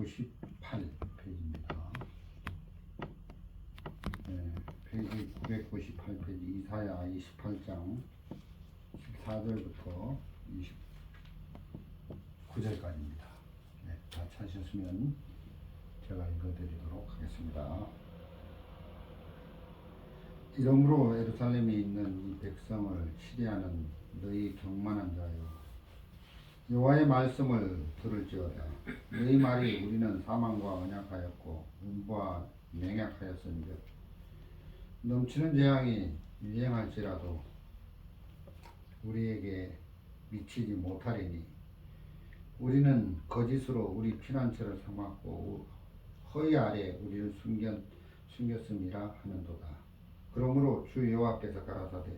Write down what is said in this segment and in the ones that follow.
998페이지입니다. 네, 페이지 998페이지 이사야 28장 14절부터 29절까지입니다. 네, 다 찾으셨으면 제가 읽어드리도록 하겠습니다. 이러므로 예루살렘에 있는 이 백성을 치리하는 너희 경만한 자여, 여호와의 말씀을 들을지어다. 너희 말이 우리는 사망과 언약하였고 음부와 맹약하였은즉 넘치는 재앙이 유행할지라도 우리에게 미치지 못하리니 우리는 거짓으로 우리 피난처를 삼았고 허리 아래 우리를 숨겼음이라 하는도다. 그러므로 주 여호와께서 가라사대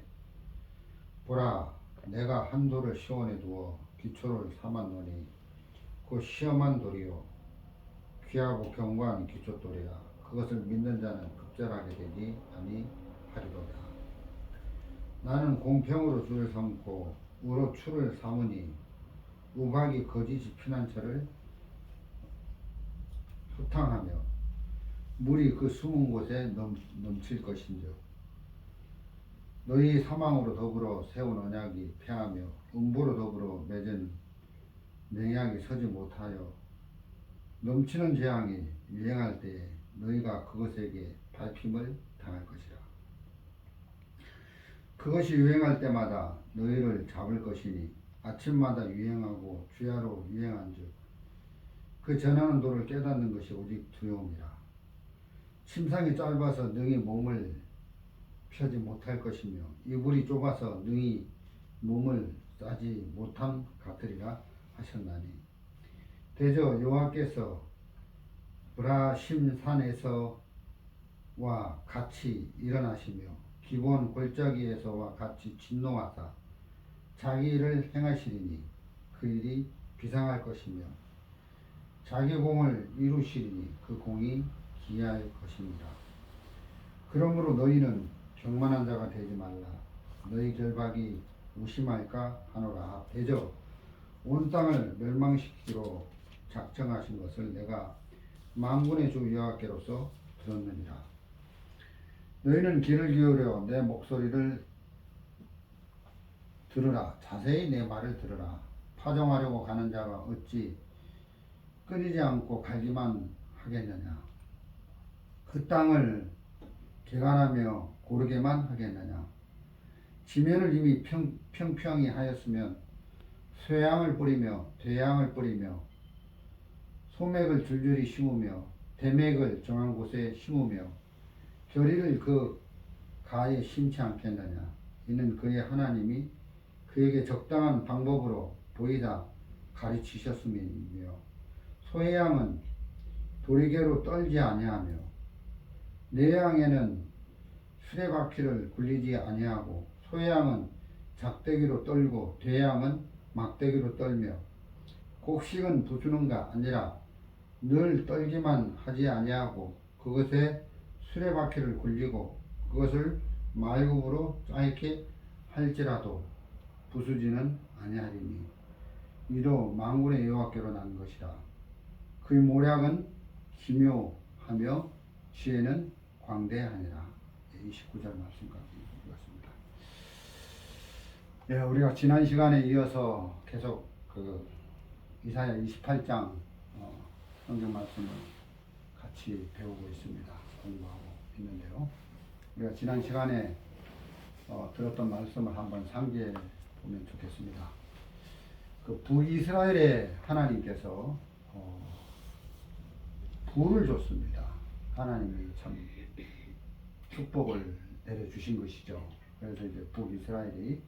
보라, 내가 한 돌을 시온에 두어 기초를 삼았노니 곧 시험한 돌이요 귀하고 견고한 기초돌이라. 그것을 믿는 자는 급절하게 되지 아니하리로다. 나는 공평으로 주를 삼고 우로 추를 삼으니 우박이 거짓이 피난처를 소탕하며 물이 그 숨은 곳에 넘칠 것인즉 너희 사망으로 더불어 세운 언약이 패하며 음부로 더불어 맺은 맹약이 서지 못하여 넘치는 재앙이 유행할 때에 너희가 그것에게 밟힘을 당할 것이라. 그것이 유행할 때마다 너희를 잡을 것이니 아침마다 유행하고 주야로 유행한즉 그 전하는 도를 깨닫는 것이 오직 두려움이라. 침상이 짧아서 능히 몸을 펴지 못할 것이며 이불이 좁아서 능히 몸을 싸지 못함 같으리라 하셨나니 대저 여호와께서 브라심 산에서와 같이 일어나시며 기본 골짜기에서와 같이 진노하사 자기 일을 행하시리니 그 일이 비상할 것이며 자기 공을 이루시리니 그 공이 기이할 것입니다. 그러므로 너희는 경만한 자가 되지 말라. 너희 결박이 무심할까 하노라. 대저 온 땅을 멸망시키기로 작정하신 것을 내가 만군의 주 여호와께로서 들었느니라. 너희는 귀를 기울여 내 목소리를 들으라. 자세히 내 말을 들으라. 파종하려고 가는 자가 어찌 끊이지 않고 가기만 하겠느냐. 그 땅을 개간하며 고르게만 하겠느냐. 지면을 이미 평평히 하였으면 쇠향을 뿌리며 대향을 뿌리며 소맥을 줄줄이 심으며 대맥을 정한 곳에 심으며 결의를 그 가에 심지 않겠느냐. 이는 그의 하나님이 그에게 적당한 방법으로 보이다 가르치셨음이며 소해양은 도리개로 떨지 아니하며 내양에는 수레바퀴를 굴리지 아니하고 소양은 작대기로 떨고 대양은 막대기로 떨며 곡식은 부수는가 아니라 늘 떨기만 하지 아니하고 그것에 수레바퀴를 굴리고 그것을 말굽으로 짧게 할지라도 부수지는 아니하리니 이도 만군의 여호와께로 난 것이라. 그의 모략은 기묘하며 지혜는 광대하니라. 29절 말씀까지 읽었습니다. 예, 우리가 지난 시간에 이어서 계속 그 이사야 28장 성경 말씀을 같이 배우고 있습니다. 공부하고 있는데요. 우리가 지난 시간에 들었던 말씀을 한번 상기해 보면 좋겠습니다. 그 북이스라엘의 하나님께서 부를 줬습니다. 하나님이 참 축복을 내려주신 것이죠. 그래서 이제 북이스라엘이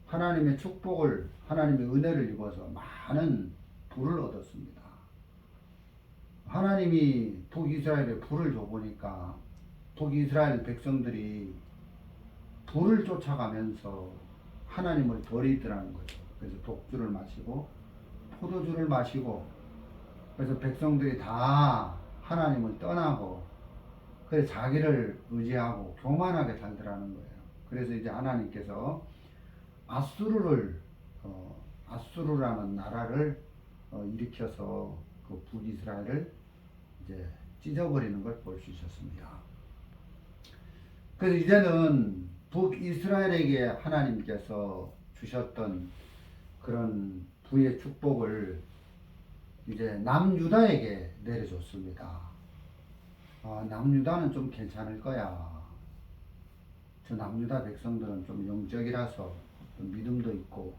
하나님의 축복을, 하나님의 은혜를 입어서 많은 부를 얻었습니다. 하나님이 북이스라엘에 부를 줘보니까 북이스라엘 백성들이 부를 쫓아가면서 하나님을 버리더라는 거죠. 그래서 독주를 마시고 포도주를 마시고 그래서 백성들이 다 하나님을 떠나고 그래서 자기를 의지하고 교만하게 살더라는 거예요. 그래서 이제 하나님께서 아수르라는 나라를 일으켜서 그 북이스라엘을 이제 찢어버리는 걸 볼 수 있었습니다. 그래서 이제는 북이스라엘에게 하나님께서 주셨던 그런 부의 축복을 이제 남유다에게 내려줬습니다. 남유다는 좀 괜찮을 거야. 저 남유다 백성들은 좀 영적이라서 좀 믿음도 있고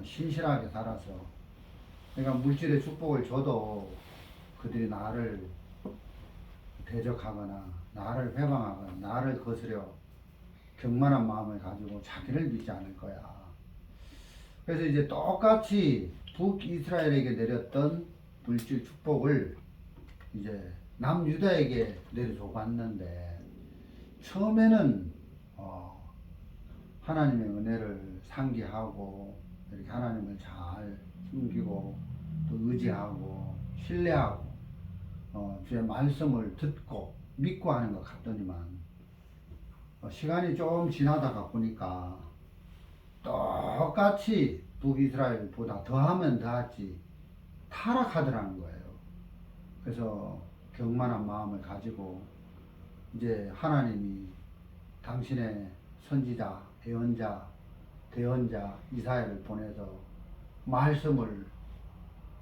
신실하게 살아서, 그러니까 물질의 축복을 줘도 그들이 나를 대적하거나 나를 회방하거나 나를 거스려 경만한 마음을 가지고 자기를 믿지 않을 거야. 그래서 이제 똑같이 북이스라엘에게 내렸던 물질 축복을 이제 남유다에게 내려주고 왔는데, 처음에는 하나님의 은혜를 상기하고 이렇게 하나님을 잘 숨기고 또 의지하고 신뢰하고 주의 말씀을 듣고 믿고 하는 것 같더니만 시간이 좀 지나다가 보니까 똑같이 북이스라엘보다 더하면 더하지 타락하더라는 거예요. 그래서 경만한 마음을 가지고 이제 하나님이 당신의 선지자, 예언자, 대언자 이사야를 보내서 말씀을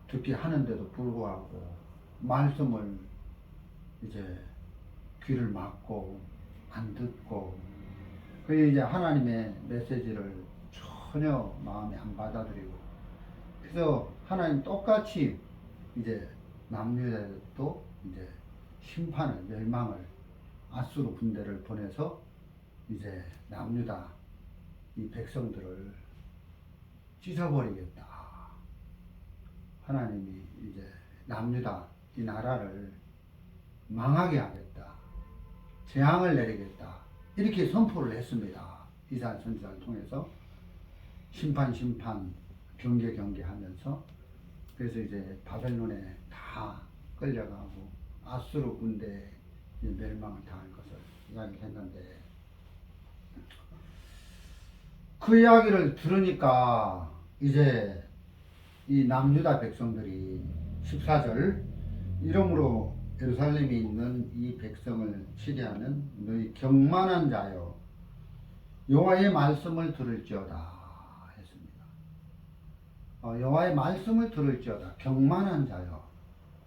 듣게 하는데도 불구하고 말씀을 이제 귀를 막고 안 듣고, 그 이제 하나님의 메시지를 전혀 마음에 안 받아들이고, 그래서 하나님 똑같이 이제 남유다도 이제 심판을, 멸망을, 아수르 군대를 보내서 이제 남유다 이 백성들을 찢어버리겠다. 하나님이 이제 남유다 이 나라를 망하게 하겠다. 재앙을 내리겠다. 이렇게 선포를 했습니다. 이사야 선지자를 통해서 심판 경계 하면서, 그래서 이제 바벨론에 다 끌려가고 아수르 군대에 멸망을 당할 것을 이야기했는데, 그 이야기를 들으니까 이제 이 남유다 백성들이 14절 이러므로 예루살렘에 있는 이 백성을 치리하는 너희 경만한 자여 여호와의 말씀을 들을지어다 했습니다. 여호와의 말씀을 들을지어다. 경만한 자여,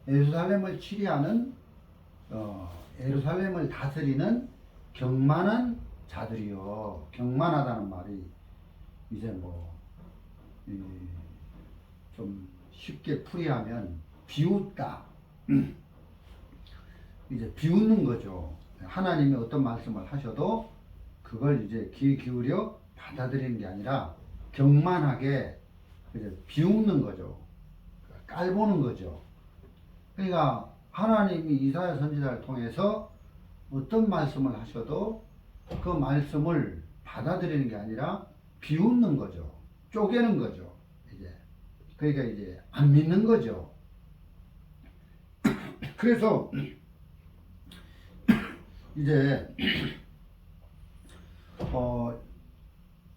예루살렘을 치리하는 예루살렘을 다스리는 경만한 자들이요. 경만하다는 말이 이제 좀 쉽게 풀이하면 비웃다. 이제 비웃는 거죠. 하나님이 어떤 말씀을 하셔도 그걸 이제 귀 기울여 받아들이는 게 아니라 경만하게 이제 비웃는 거죠. 깔보는 거죠. 그러니까 하나님이 이사야 선지자를 통해서 어떤 말씀을 하셔도 그 말씀을 받아들이는 게 아니라 비웃는 거죠. 쪼개는 거죠. 이제 그러니까 이제 안 믿는 거죠. 그래서 이제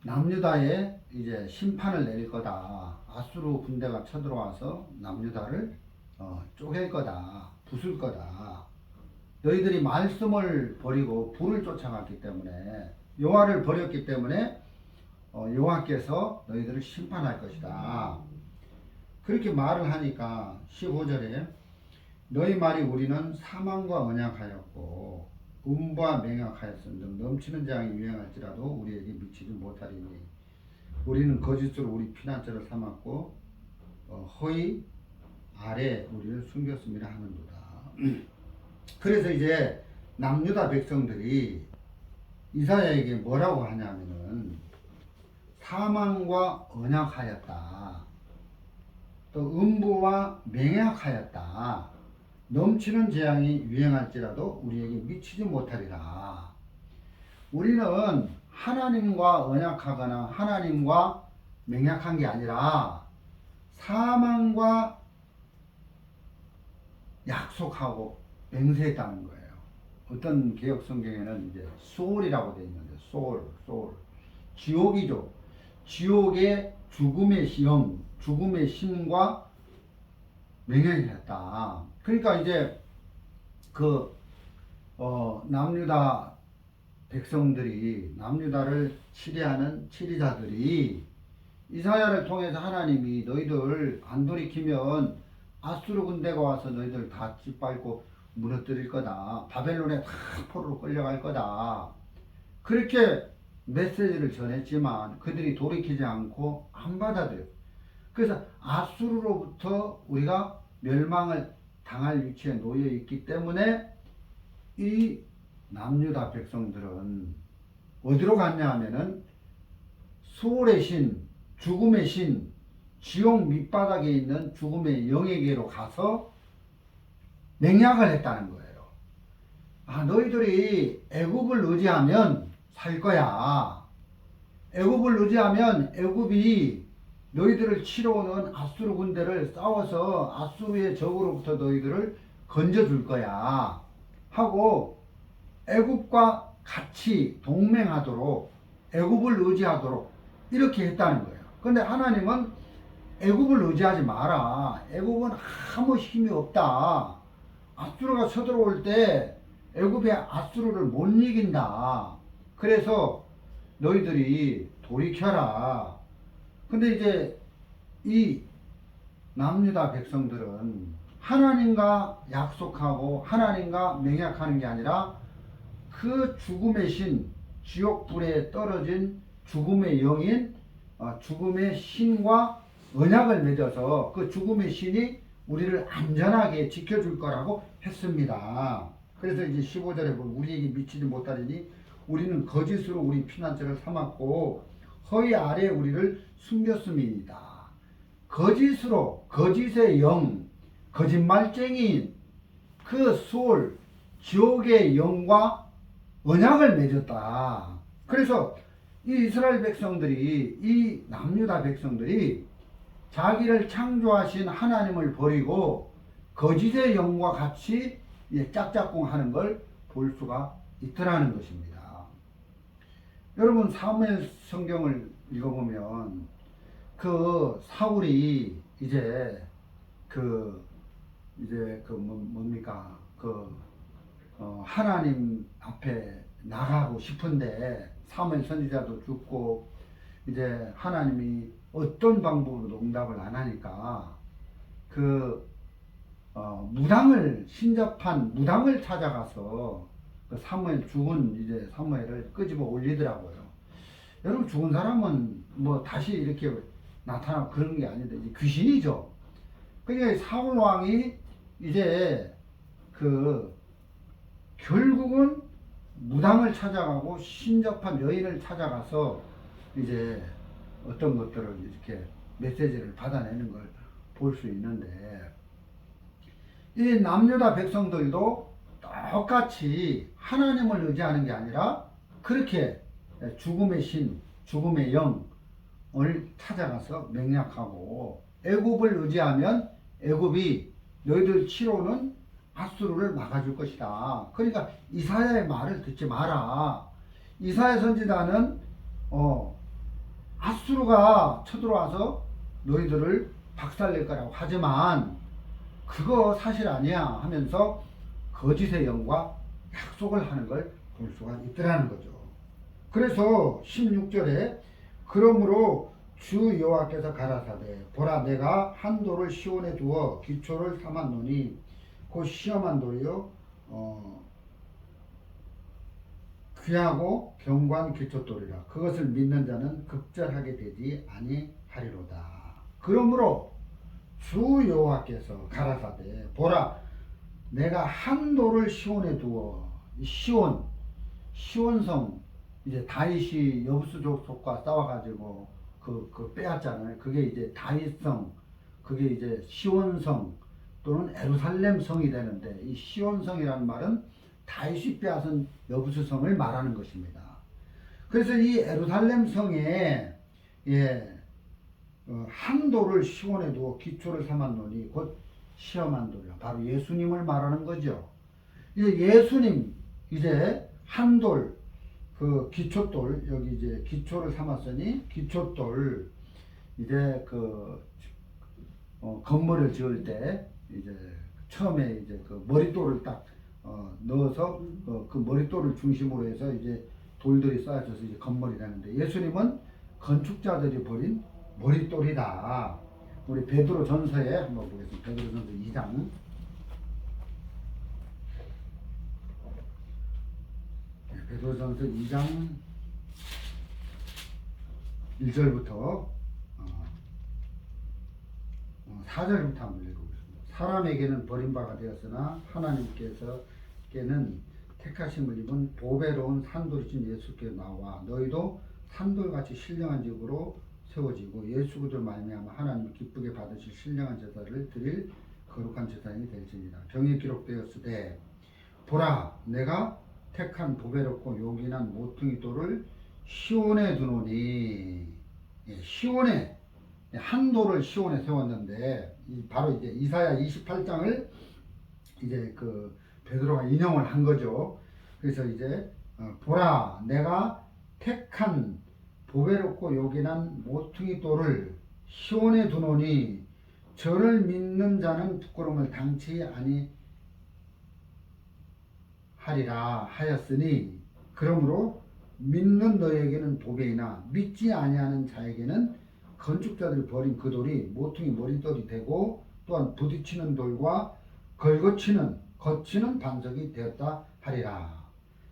남유다에 이제 심판을 내릴 거다. 아수르 군대가 쳐들어와서 남유다를 쪼갤 거다. 부술 거다. 너희들이 말씀을 버리고 불을 쫓아갔기 때문에, 여호와를 버렸기 때문에 여호와께서 너희들을 심판할 것이다. 그렇게 말을 하니까 15절에 너희 말이 우리는 사망과 언약하였고 음부와 맹약하였은즉 넘치는 재앙이 유행할지라도 우리에게 미치지 못하리니 우리는 거짓으로 우리 피난처를 삼았고 허위 아래 우리를 숨겼음이라 하는도다. 그래서 이제 남유다 백성들이 이사야에게 뭐라고 하냐면은 사망과 언약하였다. 또 음부와 맹약하였다. 넘치는 재앙이 유행할지라도 우리에게 미치지 못하리라. 우리는 하나님과 언약하거나 하나님과 맹약한 게 아니라 사망과 약속하고 맹세했다는 거예요. 어떤 개혁 성경에는 이제 소울이라고 되어 있는데, 소울. 지옥이죠. 지옥의 죽음의 시험, 죽음의 심과 맹약을 했다. 그러니까 이제 남유다 백성들이, 남유다를 치리하는 치리자들이 이사야를 통해서 하나님이 너희들 안 돌이키면 아수르 군대가 와서 너희들 다 짓밟고 무너뜨릴 거다. 바벨론에 다 포로로 끌려갈 거다. 그렇게 메시지를 전했지만 그들이 돌이키지 않고 안 받아들여. 그래서 아수르로부터 우리가 멸망을 당할 위치에 놓여 있기 때문에 이 남유다 백성들은 어디로 갔냐 하면은 수월의 신, 죽음의 신, 지옥 밑바닥에 있는 죽음의 영에게로 가서 맹약을 했다는 거예요. 아, 너희들이 애굽을 의지하면 살 거야. 애굽을 의지하면 애굽이 너희들을 치러 오는 아수르 군대를 싸워서 아수르의 적으로부터 너희들을 건져줄 거야 하고 애굽과 같이 동맹하도록, 애굽을 의지하도록 이렇게 했다는 거예요. 그런데 하나님은 애굽을 의지하지 마라. 애굽은 아무 힘이 없다. 아수르가 쳐들어올 때 애굽의 아수르를 못 이긴다. 그래서 너희들이 돌이켜라. 근데 이제 이 남유다 백성들은 하나님과 약속하고 하나님과 맹약하는 게 아니라 그 죽음의 신, 지옥불에 떨어진 죽음의 영인 죽음의 신과 언약을 맺어서 그 죽음의 신이 우리를 안전하게 지켜줄 거라고 했습니다. 그래서 이제 15절에 보면 우리에게 미치지 못하리니 우리는 거짓으로 우리 피난처를 삼았고 허위 아래 우리를 숨겼음이니이다. 거짓으로, 거짓의 영, 거짓말쟁이인 그 수월, 지옥의 영과 언약을 맺었다. 그래서 이 이스라엘 백성들이, 이 남유다 백성들이 자기를 창조하신 하나님을 버리고 거짓의 영과 같이 짝짝꿍하는 걸 볼 수가 있더라는 것입니다. 여러분 사무엘 성경을 읽어보면 그 사울이 하나님 앞에 나가고 싶은데 사무엘 선지자도 죽고 이제 하나님이 어떤 방법으로도 응답을 안 하니까 신접한 무당을 찾아가서 그 사무엘 죽은 이제 사무엘을 끄집어 올리더라고요. 여러분 죽은 사람은 뭐 다시 이렇게 나타나고 그런 게 아닌데 이제 귀신이죠. 그러니까 사울 왕이 이제 결국은 무당을 찾아가고 신접한 여인을 찾아가서 이제 어떤 것들을 이렇게 메시지를 받아내는 걸 볼 수 있는데 이 남유다 백성들도 똑같이 하나님을 의지하는 게 아니라 그렇게 죽음의 신, 죽음의 영을 찾아가서 맹약하고 애굽을 의지하면 애굽이 너희들 치러오는 아수르를 막아줄 것이다. 그러니까 이사야의 말을 듣지 마라. 이사야 선지자는 아수르가 쳐들어와서 너희들을 박살낼 거라고 하지만 그거 사실 아니야 하면서 거짓의 영과 약속을 하는 걸 볼 수가 있더라는 거죠. 그래서 16절에 그러므로 주 여호와께서 가라사대 보라 내가 한 돌을 시온에 두어 기초를 삼았노니 곧 시험한 돌이요 귀하고 견고한 기초돌이라 그것을 믿는 자는 극절하게 되지 아니하리로다. 그러므로 주 여호와께서 가라사대 보라 내가 한 돌을 시온에 두어 시온성 이제 다윗이 여부수 족속과 싸워가지고 그 빼앗잖아요. 그게 이제 다윗성 그게 이제 시온성 또는 에루살렘 성이 되는데 이 시온성이라는 말은 다윗이 빼앗은 여부수성을 말하는 것입니다. 그래서 이 에루살렘 성에 한 돌을 시온에 두어 기초를 삼았노니 곧 시험한 돌이라 바로 예수님을 말하는 거죠. 이제 예수님 이제 한 돌 그 기초돌 여기 이제 기초를 삼았으니 기초돌 이제 건물을 지을 때 이제 처음에 이제 그 머릿돌을 딱 넣어서 그 머릿돌을 중심으로 해서 이제 돌들이 쌓여져서 이제 건물이 되는데, 예수님은 건축자들이 버린 머릿돌이다. 우리 베드로 전서에 한번 보겠습니다. 베드로 전서 2장. 베드로 전서 2장 1절부터 4절부터 한번 읽어보겠습니다. 사람에게는 버림바가 되었으나 하나님께서께는 택하심을 입은 보배로운 산돌이신 예수께 나와 너희도 산돌같이 신령한 집으로 세워지고 예수 그리스도로 말미암아 하나님이 기쁘게 받으실 신령한 제사를 드릴 거룩한 제사장이 될지니라. 병에 기록되었으되 보라 내가 택한 보배롭고 요긴한 모퉁이 돌을 시온에 두노니. 시온에 한 돌을 시온에 세웠는데, 바로 이제 이사야 28장을 이제 그 베드로가 인용을 한 거죠. 그래서 이제 보라 내가 택한 보배롭고 요긴한 모퉁이 돌을 시온에 두노니 저를 믿는 자는 부끄러움을 당치 아니하리라 하였으니, 그러므로 믿는 너에게는 보배이나 믿지 아니하는 자에게는 건축자들이 버린 그 돌이 모퉁이 머릿돌이 되고 또한 부딪히는 돌과 거치는 반석이 되었다 하리라.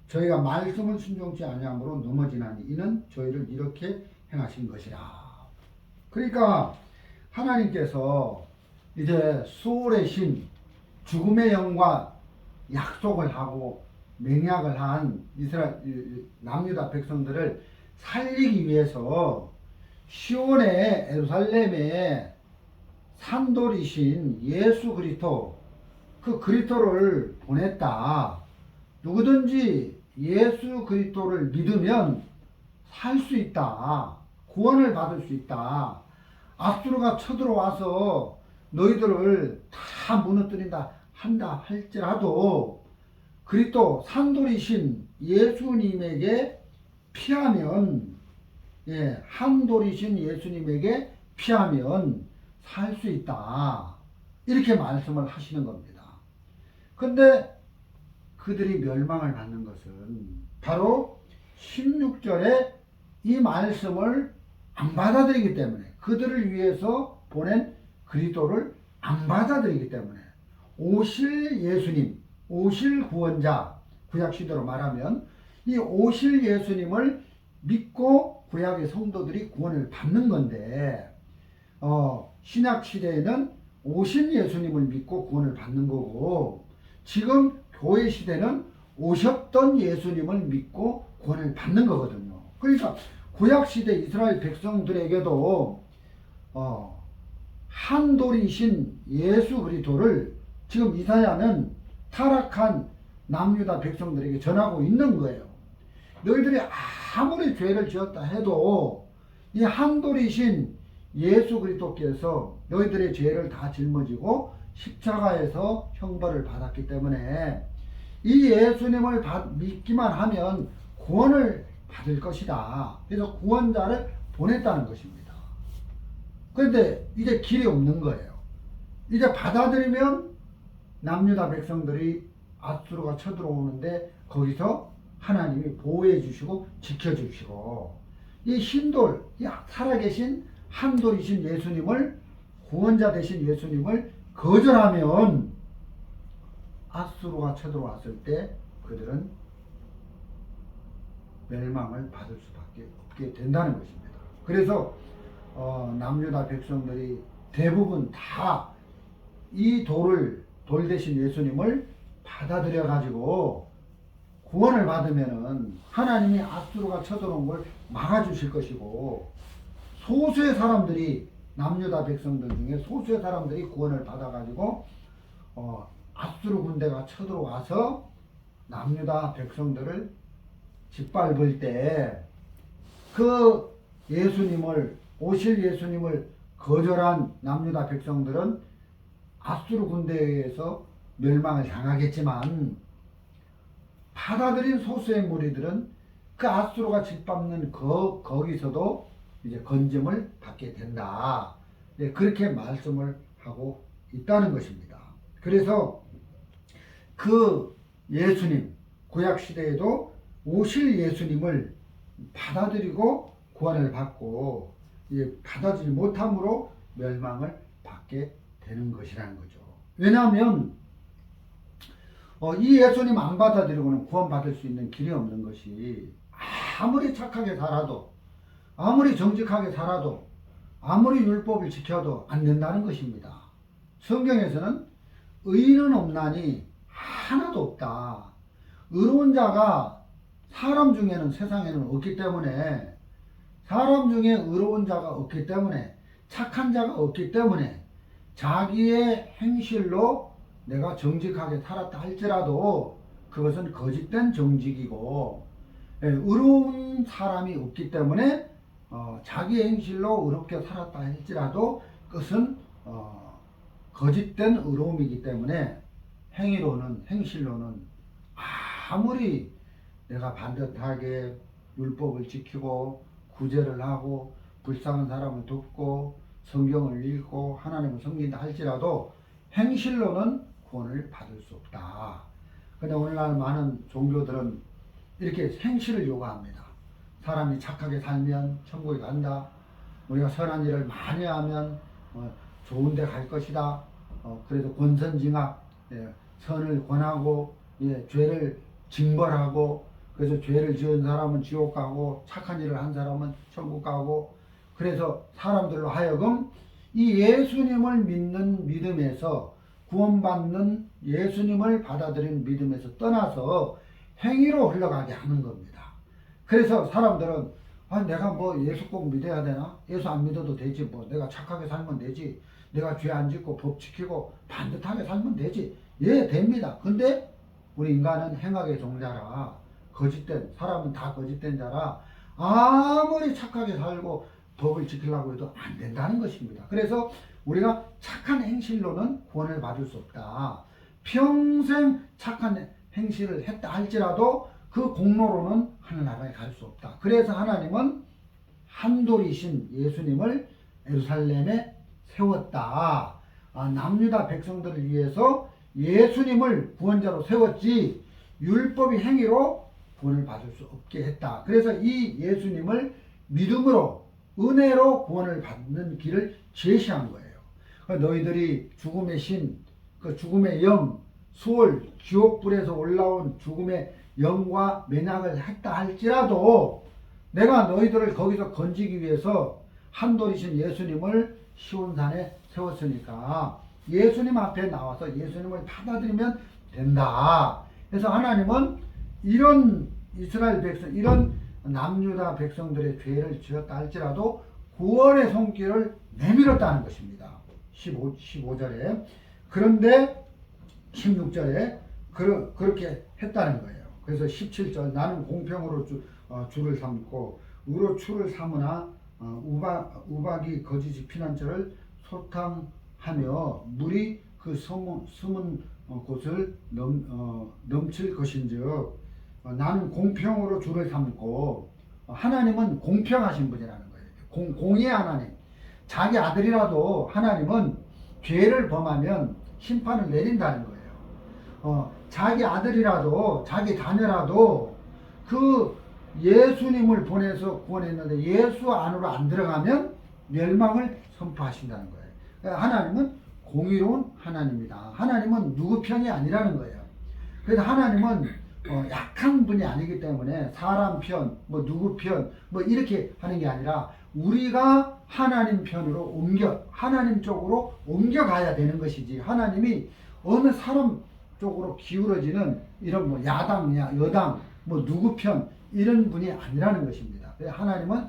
저희가 말씀을 순종치 아니함으로 넘어지나니 이는 저희를 이렇게 행하신 것이라. 그러니까 하나님께서 이제 수월의 신 죽음의 영과 약속을 하고 맹약을 한 이스라엘 남유다 백성들을 살리기 위해서 시온의 예루살렘에 산돌이신 예수 그리스도, 그 그리스도를 보냈다. 누구든지 예수 그리스도를 믿으면 살 수 있다. 구원을 받을 수 있다. 앗수르가 쳐들어와서 너희들을 다 무너뜨린다 한다 할지라도 그리스도 산돌이신 예수님에게 피하면, 한돌이신 예수님에게 피하면 살 수 있다. 이렇게 말씀을 하시는 겁니다. 근데 그들이 멸망을 받는 것은 바로 16절에 이 말씀을 안 받아들이기 때문에, 그들을 위해서 보낸 그리스도를 안 받아들이기 때문에, 오실 예수님, 오실 구원자, 구약시대로 말하면 이 오실 예수님을 믿고 구약의 성도들이 구원을 받는 건데, 신약시대에는 오신 예수님을 믿고 구원을 받는 거고, 지금 교회 시대는 오셨던 예수님을 믿고 구원을 받는 거거든요. 그러니까 구약시대 이스라엘 백성들에게도 한돌이신 예수 그리스도를 지금 이사야는 타락한 남유다 백성들에게 전하고 있는 거예요. 너희들이 아무리 죄를 지었다 해도 이 한돌이신 예수 그리스도께서 너희들의 죄를 다 짊어지고 십자가에서 형벌을 받았기 때문에 이 예수님을 믿기만 하면 구원을 받을 것이다. 그래서 구원자를 보냈다는 것입니다. 그런데 이제 길이 없는 거예요. 이제 받아들이면 남유다 백성들이 앗수르가 쳐들어오는데 거기서 하나님이 보호해 주시고 지켜 주시고, 이 신돌, 이 살아계신 한돌이신 예수님을, 구원자 되신 예수님을 거절하면 앗수르가 쳐들어왔을 때 그들은 멸망을 받을 수밖에 없게 된다는 것입니다. 그래서 남유다 백성들이 대부분 다 이 돌 대신 예수님을 받아들여 가지고 구원을 받으면은 하나님이 앗수르가 쳐들어온 걸 막아주실 것이고, 소수의 사람들이, 남유다 백성들 중에 소수의 사람들이 구원을 받아가지고 앗수르 군대가 쳐들어와서 남유다 백성들을 짓밟을 때 그 예수님을, 오실 예수님을 거절한 남유다 백성들은 앗수르 군대에 의해서 멸망을 당하겠지만, 받아들인 소수의 무리들은 그 앗수르가 짓밟는 거기서도 이제 건짐을 받게 된다. 그렇게 말씀을 하고 있다는 것입니다. 그래서 그 예수님, 구약시대에도 오실 예수님을 받아들이고 구원을 받고 받아들이지 못함으로 멸망을 받게 되는 것이라는 거죠. 왜냐하면 이 예수님 안 받아들이고는 구원받을 수 있는 길이 없는 것이, 아무리 착하게 살아도, 아무리 정직하게 살아도, 아무리 율법을 지켜도 안 된다는 것입니다. 성경에서는 의인은 없나니 하나도 없다. 의로운 자가 사람 중에는, 세상에는 없기 때문에, 사람 중에 의로운 자가 없기 때문에, 착한 자가 없기 때문에 자기의 행실로 내가 정직하게 살았다 할지라도 그것은 거짓된 정직이고, 의로운 사람이 없기 때문에 자기 행실로 의롭게 살았다 할지라도 그것은 거짓된 의로움이기 때문에 행위로는, 행실로는 아무리 내가 반듯하게 율법을 지키고 구제를 하고 불쌍한 사람을 돕고 성경을 읽고 하나님을 섬긴다 할지라도 행실로는 구원을 받을 수 없다. 근데 오늘날 많은 종교들은 이렇게 행실을 요구합니다. 사람이 착하게 살면 천국에 간다. 우리가 선한 일을 많이 하면 좋은 데 갈 것이다. 그래서 권선징악, 선을 권하고 죄를 징벌하고, 그래서 죄를 지은 사람은 지옥 가고 착한 일을 한 사람은 천국 가고, 그래서 사람들로 하여금 이 예수님을 믿는 믿음에서, 구원받는 예수님을 받아들이는 믿음에서 떠나서 행위로 흘러가게 하는 겁니다. 그래서 사람들은 내가 뭐 예수 꼭 믿어야 되나? 예수 안 믿어도 되지. 뭐 내가 착하게 살면 되지. 내가 죄 안 짓고 법 지키고 반듯하게 살면 되지. 예, 됩니다. 근데 우리 인간은 행악의 종자라, 거짓된, 사람은 다 거짓된 자라 아무리 착하게 살고 법을 지키려고 해도 안 된다는 것입니다. 그래서 우리가 착한 행실로는 구원을 받을 수 없다. 평생 착한 행실을 했다 할지라도 그 공로로는 하늘나라에 갈 수 없다. 그래서 하나님은 한돌이신 예수님을 예루살렘에 세웠다. 남유다 백성들을 위해서 예수님을 구원자로 세웠지 율법의 행위로 구원을 받을 수 없게 했다. 그래서 이 예수님을 믿음으로, 은혜로 구원을 받는 길을 제시한 거예요. 너희들이 죽음의 신, 그 죽음의 영, 수월, 지옥불에서 올라온 죽음의 영과 맹약을 했다 할지라도 내가 너희들을 거기서 건지기 위해서 한돌이신 예수님을 시온산에 세웠으니까 예수님 앞에 나와서 예수님을 받아들이면 된다. 그래서 하나님은 이런 이스라엘 백성, 이런 남유다 백성들의 죄를 지었다 할지라도 구원의 손길을 내밀었다는 것입니다. 15절에. 그런데 16절에 그렇게 했다는 거예요. 그래서 17절, 나는 공평으로 주를 삼고 의로 추를 삼으나 우박이 거짓이 피난처를 소탕하며 물이 그 숨은 곳을 넘칠 것인즉 나는 공평으로 주를 삼고, 하나님은 공평하신 분이라는 거예요. 공의 하나님. 자기 아들이라도 하나님은 죄를 범하면 심판을 내린다는 거예요. 자기 아들이라도, 자기 자녀라도 그 예수님을 보내서 구원했는데 예수 안으로 안 들어가면 멸망을 선포하신다는 거예요. 하나님은 공의로운 하나님이다. 하나님은 누구 편이 아니라는 거예요. 그래서 하나님은 약한 분이 아니기 때문에 사람 편, 뭐 누구 편, 뭐 이렇게 하는 게 아니라 우리가 하나님 편으로 하나님 쪽으로 옮겨가야 되는 것이지, 하나님이 어느 사람 쪽으로 기울어지는 이런 뭐 야당, 여당, 뭐 누구 편, 이런 분이 아니라는 것입니다. 하나님은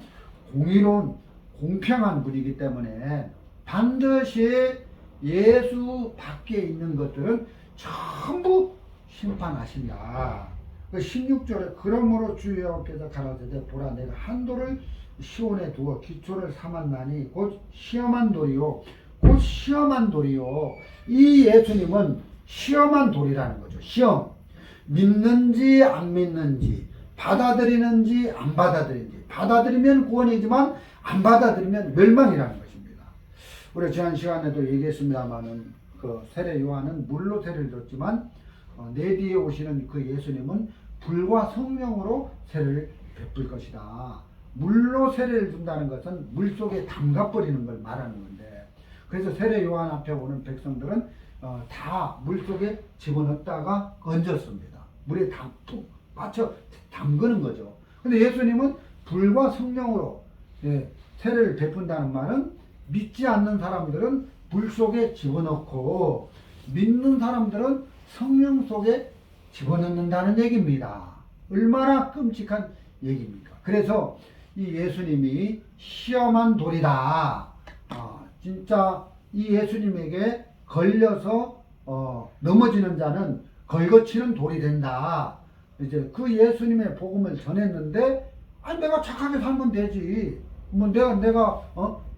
공의로운, 공평한 분이기 때문에 반드시 예수 밖에 있는 것들은 전부 심판하신다. 16절에 그러므로 주 여호와께서 가라사대 보라 내가 한돌을 시온에 두어 기초를 삼았나니 곧 시험한 돌이요, 곧 시험한 돌이요. 이 예수님은 시험한 돌이라는 거죠. 시험. 믿는지 안 믿는지, 받아들이는지 안 받아들이는지. 받아들이면 구원이지만 안 받아들이면 멸망이라는 것입니다. 우리 지난 시간에도 얘기했습니다만은 그 세례 요한은 물로 세례를 줬지만 내 뒤에 오시는 그 예수님은 불과 성령으로 세례를 베풀 것이다. 물로 세례를 준다는 것은 물 속에 담가버리는 걸 말하는 건데, 그래서 세례 요한 앞에 오는 백성들은 다 물 속에 집어넣었다가 얹었습니다. 물에 푹 받쳐 담그는 거죠. 근데 예수님은 불과 성령으로 세례를 베푼다는 말은 믿지 않는 사람들은 물 속에 집어넣고 믿는 사람들은 성령 속에 집어넣는다는 얘기입니다. 얼마나 끔찍한 얘기입니까? 그래서 이 예수님이 시험한 돌이다. 진짜 이 예수님에게 걸려서 넘어지는 자는 걸거치는 돌이 된다. 이제 그 예수님의 복음을 전했는데, 아니 내가 착하게 살면 되지, 뭐 내가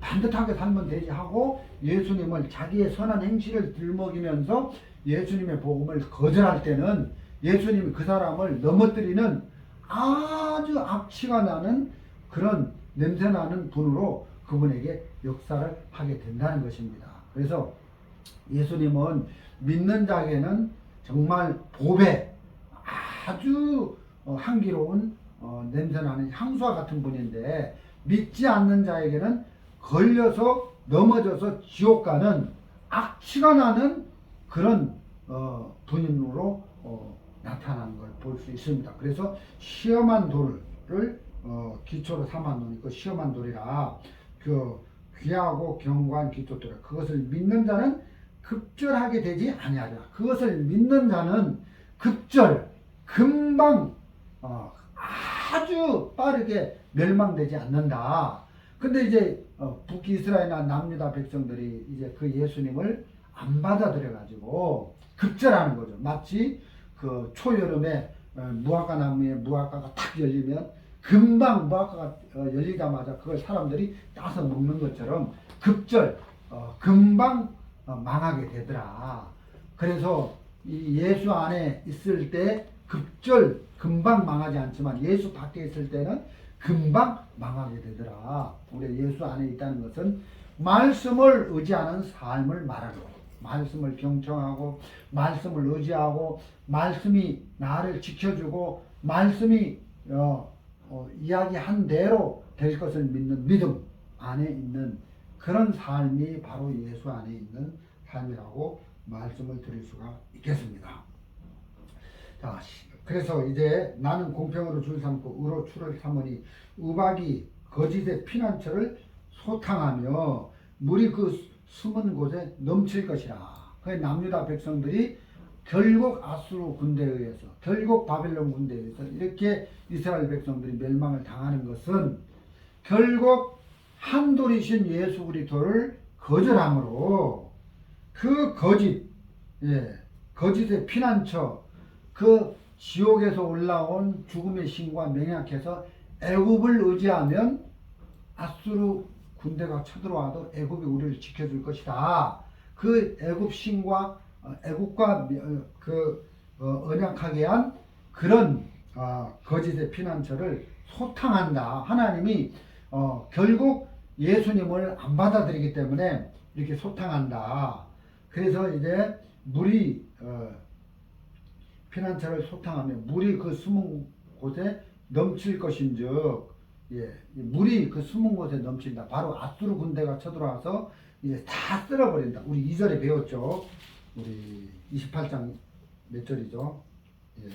반듯하게 살면 되지 하고 예수님을 자기의 선한 행실을 들먹이면서 예수님의 복음을 거절할 때는 예수님이 그 사람을 넘어뜨리는 아주 악취가 나는 그런 냄새나는 분으로 그분에게 역사를 하게 된다는 것입니다. 그래서 예수님은 믿는 자에게는 정말 보배, 아주 향기로운 냄새나는 향수와 같은 분인데, 믿지 않는 자에게는 걸려서 넘어져서 지옥 가는 악취가 나는 그런 분으로 나타나는 걸 볼 수 있습니다. 그래서 시험한 돌을 기초로 삼았노니 그 시험한 돌이라 그 귀하고 견고한 기초돌, 그것을 믿는 자는 급절하게 되지 아니하리라. 그것을 믿는 자는 금방 아주 빠르게 멸망되지 않는다. 근데 이제 북이스라엘이나 남유다 백성들이 이제 그 예수님을 안 받아들여 가지고 급절하는 거죠. 마치 그 초여름에 무화과 나무에 무화과가 탁 열리면 금방 무화과가 열리자마자 그걸 사람들이 따서 먹는 것처럼 금방 망하게 되더라. 그래서 이 예수 안에 있을 때 금방 망하지 않지만 예수 밖에 있을 때는 금방 망하게 되더라. 우리 예수 안에 있다는 것은 말씀을 의지하는 삶을 말하는 거예요. 말씀을 경청하고 말씀을 의지하고 말씀이 나를 지켜주고 말씀이 이야기한 대로 될 것을 믿는 믿음 안에 있는 그런 삶이 바로 예수 안에 있는 삶이라고 말씀을 드릴 수가 있겠습니다. 자, 그래서 이제 나는 공평으로 줄 삼고 의로 추를 삼으니 우박이 거짓의 피난처를 소탕하며 물이 그 숨은 곳에 넘칠 것이라. 그 남유다 백성들이 결국 아수르 군대에 의해서, 결국 바벨론 군대에 의해서 이렇게 이스라엘 백성들이 멸망을 당하는 것은 결국 한돌이신 예수 그리스도를 거절함으로 그 거짓의 피난처, 그 지옥에서 올라온 죽음의 신과 맹약해서 애굽을 의지하면 아수르 군대가 쳐들어와도 애굽이 우리를 지켜줄 것이다. 그 애굽 신과 애굽과 언약하게 한 그런 거짓의 피난처를 소탕한다. 하나님이 결국 예수님을 안 받아들이기 때문에 이렇게 소탕한다. 그래서 이제 물이 피난처를 소탕하면 물이 그 숨은 곳에 넘칠 것인즉, 물이 그 숨은 곳에 넘친다. 바로 아수르 군대가 쳐들어와서 이제 다 쓸어버린다. 우리 2절에 배웠죠. 우리 28장 몇 절이죠? 예.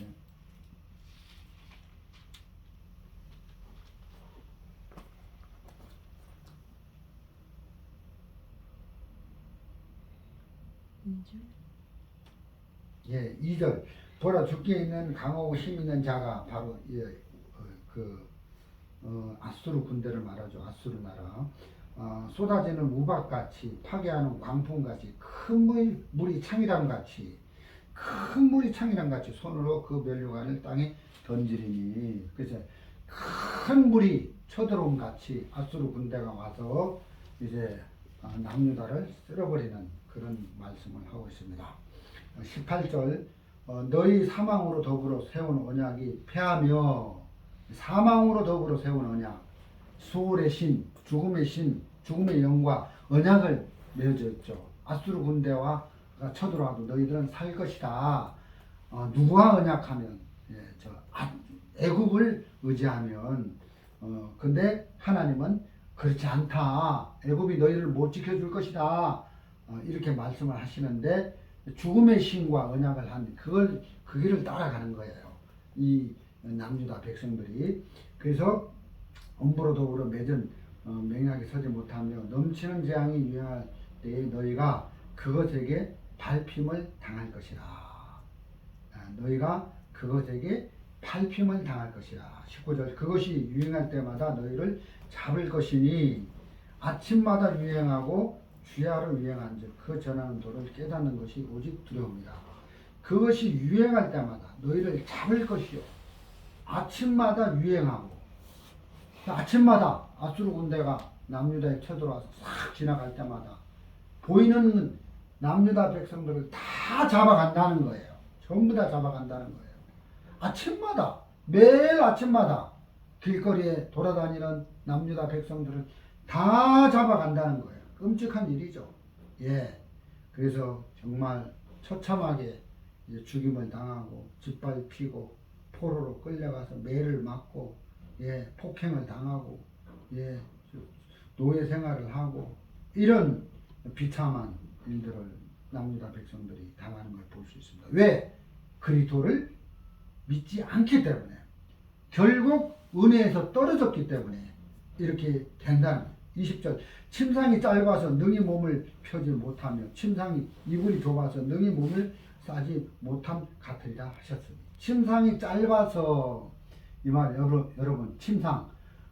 예, 2절. 보라 죽게 있는 강하고 힘 있는 자가 바로 아수르 군대를 말하죠. 아수르 나라. 쏟아지는 우박같이 파괴하는 광풍같이 큰 물이 창이람같이 손으로 그 면류관을 땅에 던지리니. 그래서 큰 물이 쳐들어온 같이 아수르 군대가 와서 이제 남유다를 쓸어버리는 그런 말씀을 하고 있습니다. 18절 너희 사망으로 더불어 세운 언약이 패하며, 사망으로 더불어 세운 언약, 수월의 신, 죽음의 영과 언약을 맺었죠. 아수르 군대와 쳐들어와도 너희들은 살 것이다. 누구와 언약하면 애굽을 의지하면 근데 하나님은 그렇지 않다. 애굽이 너희를 못 지켜줄 것이다. 이렇게 말씀을 하시는데 죽음의 신과 언약을 한 그 길을 따라가는 거예요. 이 남유다 백성들이. 그래서 엄부로 더불어 맺은 맹약에 서지 못하며 넘치는 재앙이 유행할 때에 너희가 그것에게 밟힘을 당할 것이라. 너희가 그것에게 밟힘을 당할 것이라. 19절 그것이 유행할 때마다 너희를 잡을 것이니 아침마다 유행하고 주야로 유행한즉 그 전하는 도를 깨닫는 것이 오직 두려움이라. 그것이 유행할 때마다 너희를 잡을 것이요. 아침마다 유행하고 아침마다 아수르 군대가 남유다에 쳐들어와서 싹 지나갈 때마다 보이는 남유다 백성들을 다 잡아간다는 거예요. 전부 다 잡아간다는 거예요. 아침마다 매일 아침마다 길거리에 돌아다니는 남유다 백성들을 다 잡아간다는 거예요. 끔찍한 일이죠. 예. 그래서 정말 처참하게 이제 죽임을 당하고 짓밟히고 포로로 끌려가서 매를 맞고 예, 폭행을 당하고 예, 노예 생활을 하고 이런 비참한 일들을 남유다 백성들이 당하는 걸 볼 수 있습니다. 왜? 그리스도를 믿지 않기 때문에 결국 은혜에서 떨어졌기 때문에 이렇게 된다는 거예요. 20절 침상이 짧아서 능히 몸을 펴지 못하며 침상이 이불이 좁아서 능히 몸을 싸지 못함 같으리라 하셨습니다. 침상이 짧아서 이 말 여러분 침상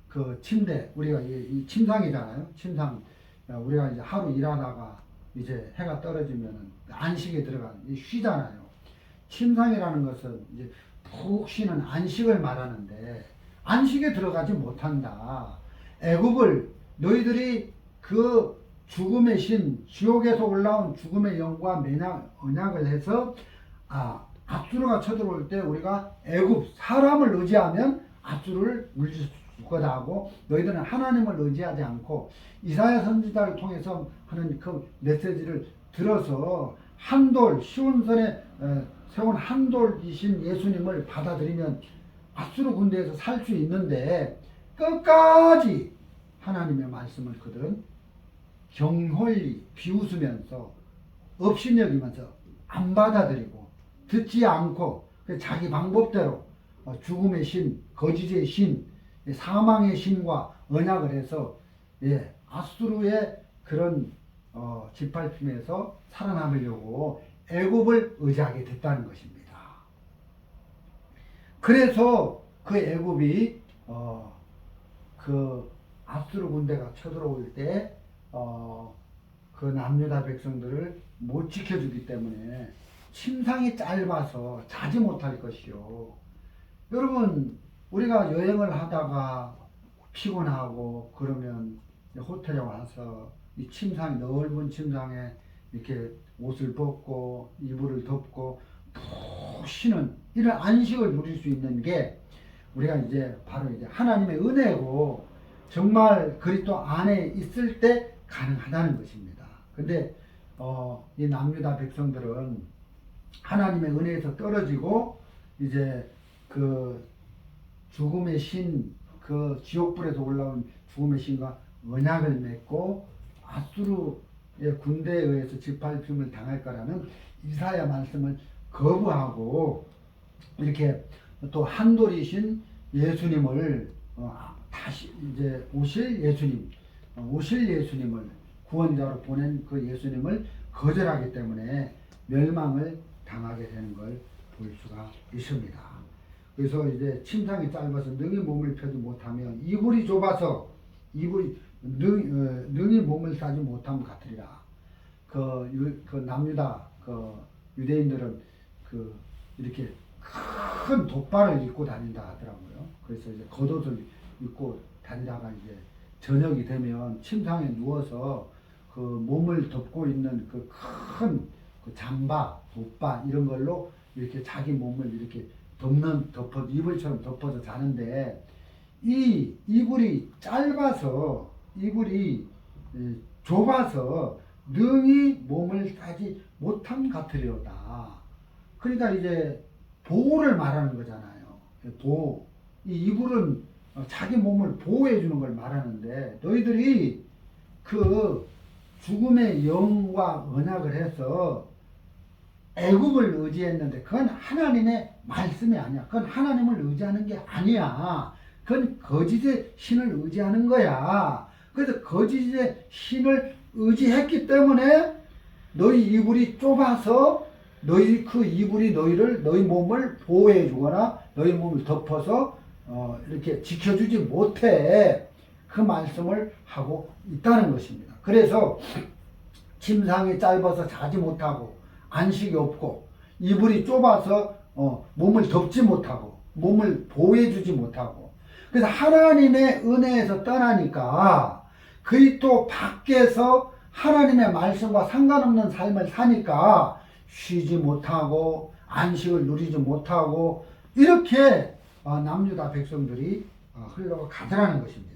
그 침대 우리가 이 침상이잖아요. 침상 우리가 이제 하루 일하다가 이제 해가 떨어지면은 안식에 들어가는 쉬잖아요. 침상이라는 것은 이제 푹 쉬는 안식을 말하는데 안식에 들어가지 못한다. 애굽을 너희들이 그 죽음의 신 지옥에서 올라온 죽음의 영과 언약을 해서 압수르가 쳐들어올 때 우리가 애굽 사람을 의지하면 압수르를 물릴 수 거다 하고 너희들은 하나님을 의지하지 않고 이사야 선지자를 통해서 하는 그 메시지를 들어서 한돌 시온산에 세운 한돌이신 예수님을 받아들이면 압수르 군대에서 살 수 있는데 끝까지 하나님의 말씀을 그들은 경홀히 비웃으면서 업신여기면서 안 받아들이고 듣지 않고 자기 방법대로 죽음의 신, 거짓의 신, 사망의 신과 언약을 해서 아수르의 그런 짓밟힘에서 살아남으려고 애굽을 의지하게 됐다는 것입니다. 그래서 그 애굽이 그 아수르 군대가 쳐들어올 때 그 남유다 백성들을 못 지켜주기 때문에 침상이 짧아서 자지 못할 것이요. 여러분 우리가 여행을 하다가 피곤하고 그러면 호텔에 와서 이 침상 넓은 침상에 이렇게 옷을 벗고 이불을 덮고 푹 쉬는 이런 안식을 누릴 수 있는 게 우리가 이제 바로 이제 하나님의 은혜고 정말 그리스도 안에 있을 때 가능하다는 것입니다. 근데 이 남유다 백성들은 하나님의 은혜에서 떨어지고 이제 그 죽음의 신, 그 지옥불에서 올라온 죽음의 신과 언약을 맺고 아수르의 군대에 의해서 짓밟힘을 당할 거라는 이사야 말씀을 거부하고 이렇게 또 한돌이신 예수님을 다시 이제 오실 예수님을 구원자로 보낸 그 예수님을 거절하기 때문에 멸망을 당하게 되는 걸 볼 수가 있습니다. 그래서 이제 침상이 짧아서 능히 몸을 펴지 못하며 이불이 좁아서 능히 몸을 싸지 못함 같으리라. 그 남유다 그 유대인들은 그 이렇게 큰 돗발을 입고 다닌다 하더라고요. 그래서 이제 겉옷을 입고 다니다가 이제 저녁이 되면 침상에 누워서 그 몸을 덮고 있는 그 큰 그 잠바, 돗바 이런 걸로 이렇게 자기 몸을 이렇게 이불처럼 덮어서 자는데 이 이불이 좁아서 능히 몸을 싸지 못함 같으리로다. 그러니까 이제 보호를 말하는 거잖아요. 보호. 이 이불은 자기 몸을 보호해 주는 걸 말하는데, 너희들이 그 죽음의 영과 언약을 해서 애굽을 의지했는데 그건 하나님의 말씀이 아니야. 그건 하나님을 의지하는 게 아니야. 그건 거짓의 신을 의지하는 거야. 그래서 거짓의 신을 의지했기 때문에 너희 이불이 좁아서 너희 그 이불이 너희 몸을 보호해 주거나 너희 몸을 덮어서 이렇게 지켜주지 못해. 그 말씀을 하고 있다는 것입니다. 그래서 침상이 짧아서 자지 못하고 안식이 없고 이불이 좁아서 몸을 덮지 못하고 몸을 보호해 주지 못하고, 그래서 하나님의 은혜에서 떠나니까 그리스도 밖에서 하나님의 말씀과 상관없는 삶을 사니까 쉬지 못하고 안식을 누리지 못하고 이렇게 남유다 백성들이 흘러가더라는 것입니다.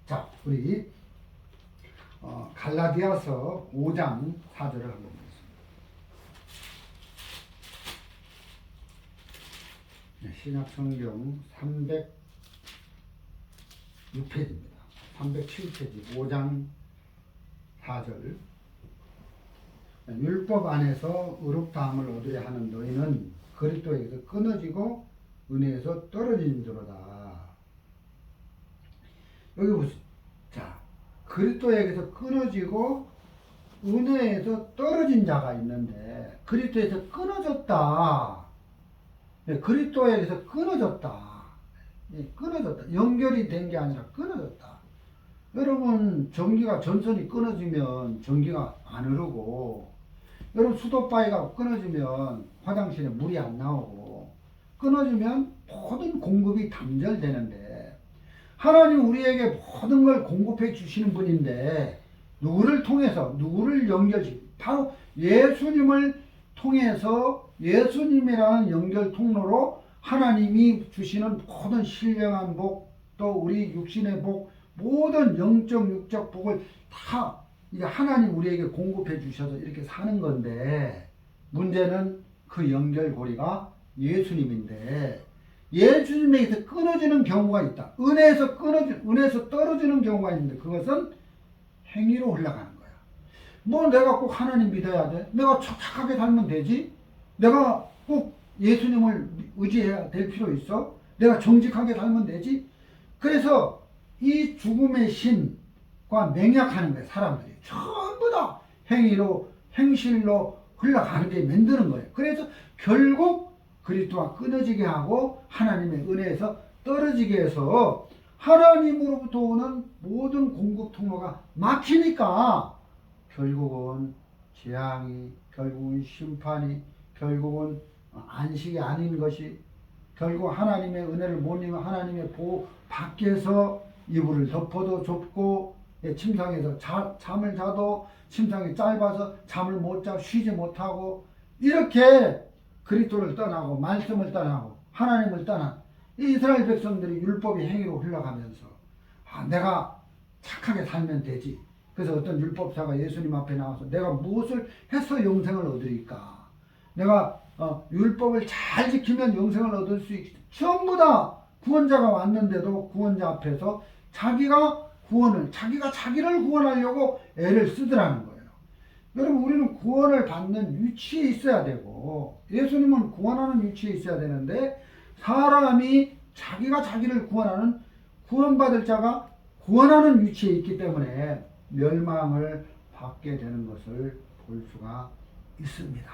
자, 우리 갈라디아서 5장 4절을 한번 보겠습니다. 신약성경 306페이지입니다. 307페이지 5장 4절. 율법 안에서 의롭다함을 얻으려 하는 너희는 그리스도에게서 끊어지고 은혜에서 떨어진지로다. 여기 보세요. 자, 그리스도에게서 끊어지고 은혜에서 떨어진 자가 있는데, 그리스도에서 끊어졌다. 네, 그리스도에게서 끊어졌다. 네, 끊어졌다. 연결이 된 게 아니라 끊어졌다. 여러분, 전선이 끊어지면 전기가 안 흐르고, 여러분 수도바위가 끊어지면 화장실에 물이 안 나오고, 끊어지면 모든 공급이 단절되는데, 하나님 우리에게 모든 걸 공급해 주시는 분인데, 누구를 통해서, 누구를 바로 예수님을 통해서, 예수님이라는 연결 통로로 하나님이 주시는 모든 신령한 복, 또 우리 육신의 복, 모든 영적 육적 복을 다 이게 하나님 우리에게 공급해 주셔서 이렇게 사는 건데, 문제는 그 연결고리가 예수님인데, 예수님에게서 끊어지는 경우가 있다. 은혜에서 떨어지는 경우가 있는데, 그것은 행위로 흘러가는 거야. 뭐 내가 꼭 하나님 믿어야 돼? 내가 착하게 살면 되지? 내가 꼭 예수님을 의지해야 될 필요 있어? 내가 정직하게 살면 되지? 그래서 이 죽음의 신과 맹약하는 거예요. 사람들이 전부 다 행실로 흘러가는 게 만드는 거예요. 그래서 결국 그리스도와 끊어지게 하고 하나님의 은혜에서 떨어지게 해서 하나님으로부터 오는 모든 공급 통로가 막히니까 결국은 재앙이, 결국은 심판이, 결국은 안식이 아닌 것이, 결국 하나님의 은혜를 못 입으면 하나님의 보호 밖에서 이불을 덮어도 좁고, 침상에서 잠을 자도 침상이 짧아서 잠을 못 자, 쉬지 못하고, 이렇게 그리스도를 떠나고 말씀을 떠나고 하나님을 떠난 이스라엘 백성들이 율법의 행위로 흘러가면서 내가 착하게 살면 되지. 그래서 어떤 율법사가 예수님 앞에 나와서 내가 무엇을 해서 영생을 얻으리까? 내가 율법을 잘 지키면 영생을 얻을 수 있다. 전부 다 구원자가 왔는데도 구원자 앞에서 자기가 자기를 구원하려고 애를 쓰더라는 거예요. 여러분, 우리는 구원을 받는 위치에 있어야 되고, 예수님은 구원하는 위치에 있어야 되는데, 사람이 자기가 자기를 구원받을 자가 구원하는 위치에 있기 때문에 멸망을 받게 되는 것을 볼 수가 있습니다.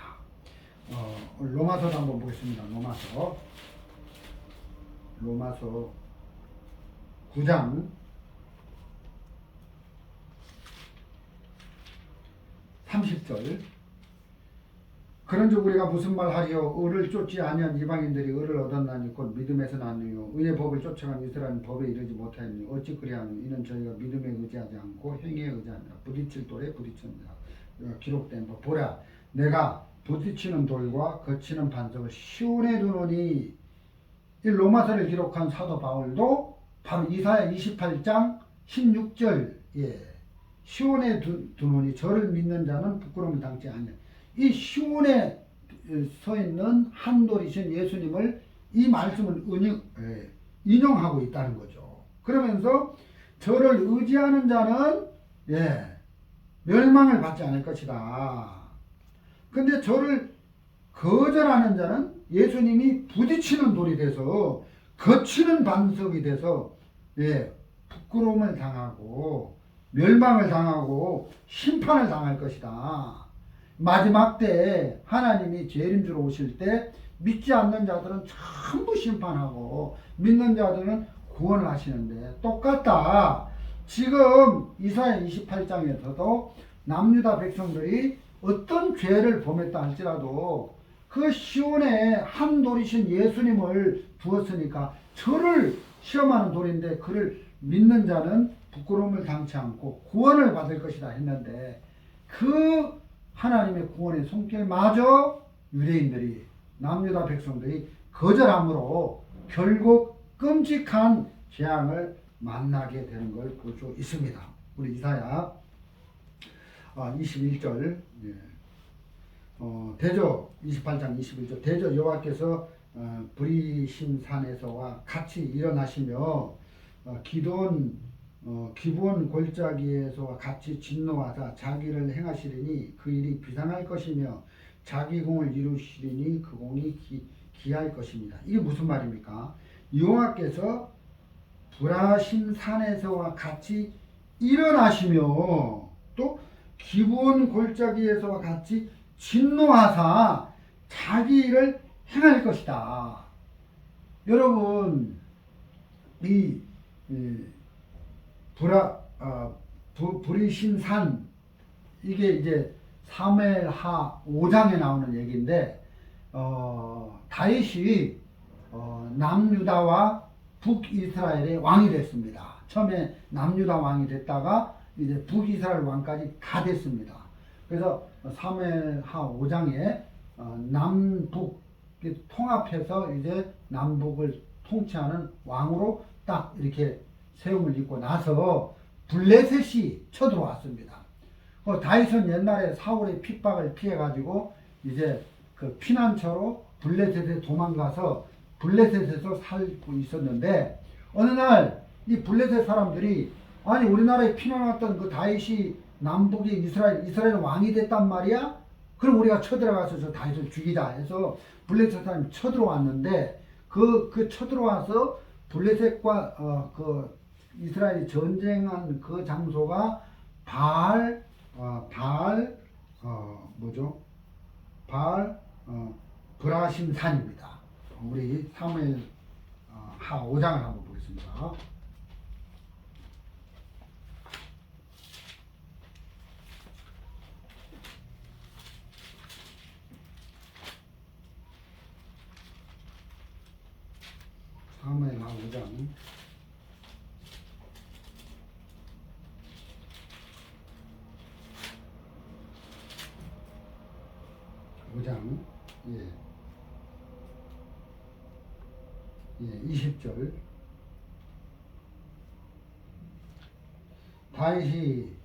로마서도 한번 보겠습니다. 로마서 9장 30절. 그런즉 우리가 무슨 말 하리요? 의를 쫓지 아니한 이방인들이 의를 얻었나니 곧 믿음에서 나누요. 의의 법을 쫓아간 이스라엘은 법에 이르지 못하였니 어찌 그리하니? 이는 저희가 믿음에 의지하지 않고 행위에 의지하니라. 부딪힐 돌에 부딪힙니다. 기록된 바 보라, 내가 부딪히는 돌과 거치는 반석을 시온에 두노니. 이 로마서를 기록한 사도 바울도 바로 이사야 28장 16절, 시온에 두노니 저를 믿는 자는 부끄러움을 당치 아니하니. 이 시온에 서 있는 한돌이신 예수님을 이 말씀을 인용하고 있다는 거죠. 그러면서 저를 의지하는 자는 멸망을 받지 않을 것이다. 근데 저를 거절하는 자는 예수님이 부딪히는 돌이 돼서 거치는 반석이 돼서 부끄러움을 당하고 멸망을 당하고 심판을 당할 것이다. 마지막 때 하나님이 재림주로 오실 때 믿지 않는 자들은 전부 심판하고 믿는 자들은 구원을 하시는데 똑같다. 지금 이사야 28장에서도 남유다 백성들이 어떤 죄를 범했다 할지라도 그 시온에 한 돌이신 예수님을 두었으니까 저를 시험하는 돌인데 그를 믿는 자는 부끄러움을 당치 않고 구원을 받을 것이다 했는데 그 하나님의 구원의 손길마저 유대인들이 남유다 백성들이 거절함으로 결국 끔찍한 재앙을 만나게 되는 걸 볼 수 있습니다. 우리 이사야 21절 대저 28장 21절 대저 여호와께서 브리심 산에서와 같이 일어나시며 기브온 골짜기에서와 같이 진노하사 자기를 행하시리니 그 일이 비상할 것이며 자기 공을 이루시리니 그 공이 기할 것입니다. 이게 무슨 말입니까? 여호와께서 브라심 산에서와 같이 일어나시며 또 기브온 골짜기에서와 같이 진노하사 자기 일을 행할 것이다. 여러분 이 브리심 산 이게 이제 사무엘하 5장에 나오는 얘기인데 다윗이 남유다와 북이스라엘의 왕이 됐습니다. 처음에 남유다 왕이 됐다가 이제 북이스라엘 왕까지 다 됐습니다. 그래서 사무엘하 5장에 남북 통합해서 이제 남북을 통치하는 왕으로 딱 이렇게 세움을 입고 나서 블레셋이 쳐들어왔습니다. 다윗은 옛날에 사울의 핍박을 피해가지고 이제 그 피난처로 블레셋에 도망가서 블레셋에서 살고 있었는데 어느 날 이 블레셋 사람들이 아니 우리나라에 피난 왔던 그 다윗이 남북이 이스라엘 왕이 됐단 말이야? 그럼 우리가 쳐들어가서 저 다윗을 죽이자 해서 블레셋 사람이 쳐들어왔는데 그 쳐들어와서 블레셋과 그 이스라엘이 전쟁한 그 장소가 브라심 산입니다. 우리 사무엘 하 5장을 한번 보겠습니다. 사무엘 하 5장 20절 다윗이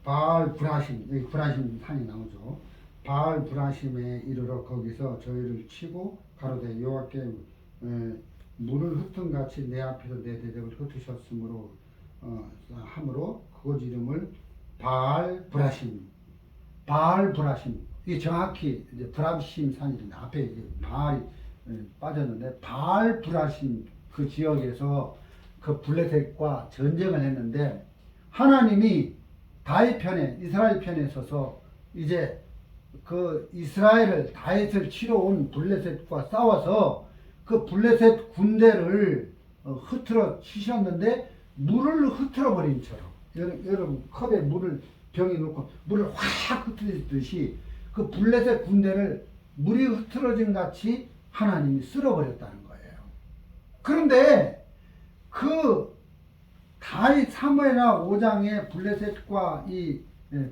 바알 브라심 여기 브라심 산이 나오죠. 바알 브라심에 이르러 거기서 저희를 치고 가로되 여호와께 물을 흩은 같이 내 앞에서 내 대적을 흩으셨으므로 함으로 그곳 이름을 바알 브라심 이게 정확히 이제 브라심 산인데 앞에 이제 바알이 빠졌는데 바알 브라심 그 지역에서 그 블레셋과 전쟁을 했는데 하나님이 다윗 편에 이스라엘 편에 서서 이제 그 이스라엘을 다윗을 치러 온 블레셋과 싸워서 그 블레셋 군대를 흐트러 치셨는데 물을 흐트러 버린 처럼 여러분 컵에 병에 넣고 물을 확 흐트리듯이 그 블레셋 군대를 물이 흐트러진 같이 하나님이 쓸어버렸다는 거예요. 그런데 그 다윗 사무엘하 5장의 블레셋과 이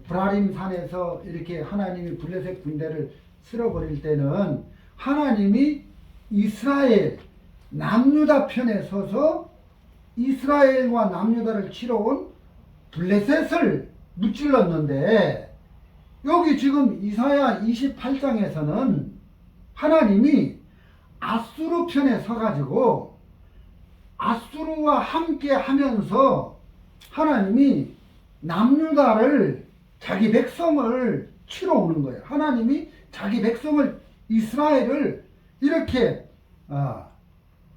브라림 산에서 이렇게 하나님이 블레셋 군대를 쓸어버릴 때는 하나님이 이스라엘 남유다 편에 서서 이스라엘과 남유다를 치러 온 블레셋을 무찔렀는데 여기 지금 이사야 28장에서는 하나님이 아수르 편에 서가지고 아수르와 함께 하면서 하나님이 남유다를 자기 백성을 치러 오는 거예요. 하나님이 자기 백성을 이스라엘을 이렇게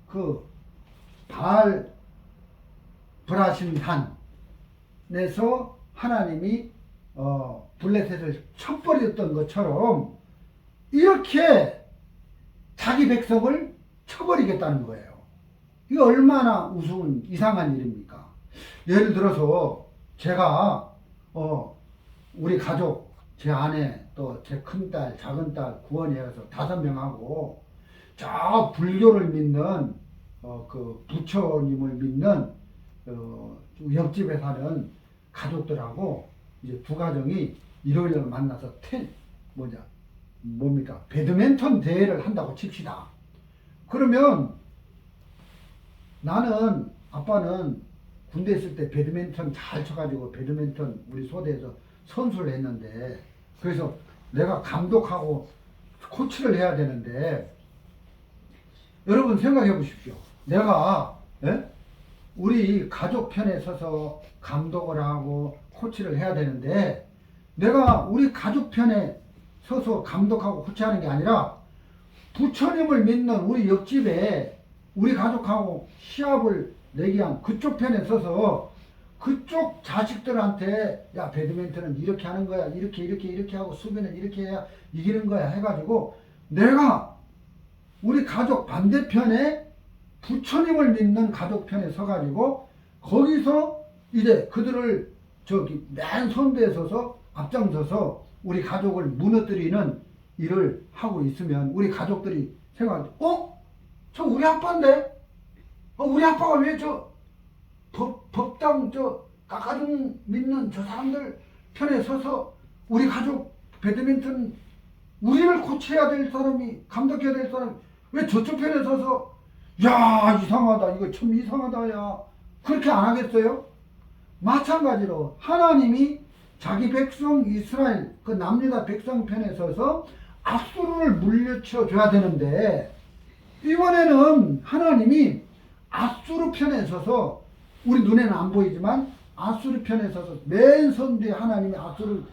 그 바알 브라심 산에서 하나님이 블레셋을 쳐버렸던 것처럼 이렇게 자기 백성을 쳐버리겠다는 거예요. 이게 얼마나 우스운 이상한 일입니까? 예를 들어서 제가 우리 가족, 제 아내, 또 제 큰딸, 작은딸, 구원이어서 5명하고 저 불교를 믿는 그 부처님을 믿는 옆집에 사는 가족들하고 이제 두 가정이 일요일날 만나서 뭡니까? 배드민턴 대회를 한다고 칩시다. 그러면 나는, 아빠는 군대 있을 때 배드민턴 잘 쳐가지고 배드민턴 우리 소대에서 선수를 했는데, 그래서 내가 감독하고 코치를 해야 되는데, 여러분 생각해 보십시오. 내가 우리 가족 편에 서서 감독을 하고 코치를 해야 되는데, 내가 우리 가족 편에 서서 감독하고 코치하는 게 아니라 부처님을 믿는 우리 옆집에 우리 가족하고 시합을 내기 위한 그쪽 편에 서서 그쪽 자식들한테 야, 배드민턴은 이렇게 하는 거야, 이렇게 하고 수비는 이렇게 해야 이기는 거야 해가지고 내가 우리 가족 반대편에 부처님을 믿는 가족 편에 서가지고 거기서 이제 그들을 저기 맨 선두에 서서 앞장서서 우리 가족을 무너뜨리는 일을 하고 있으면 우리 가족들이 생각하지, 저 우리 아빠인데? 우리 아빠가 왜 저 법당 저 깎아준 믿는 저 사람들 편에 서서 우리 가족 배드민턴 우리를 코치해야 될 사람이, 감독해야 될 사람이 왜 저쪽 편에 서서 야, 이상하다, 이거 참 이상하다, 야, 그렇게 안 하겠어요? 마찬가지로 하나님이 자기 백성 이스라엘 그 남유다 백성 편에 서서 아수르를 물리쳐 줘야 되는데, 이번에는 하나님이 아수르 편에 서서, 우리 눈에는 안 보이지만 아수르 편에 서서 맨 선두에 하나님이 아수르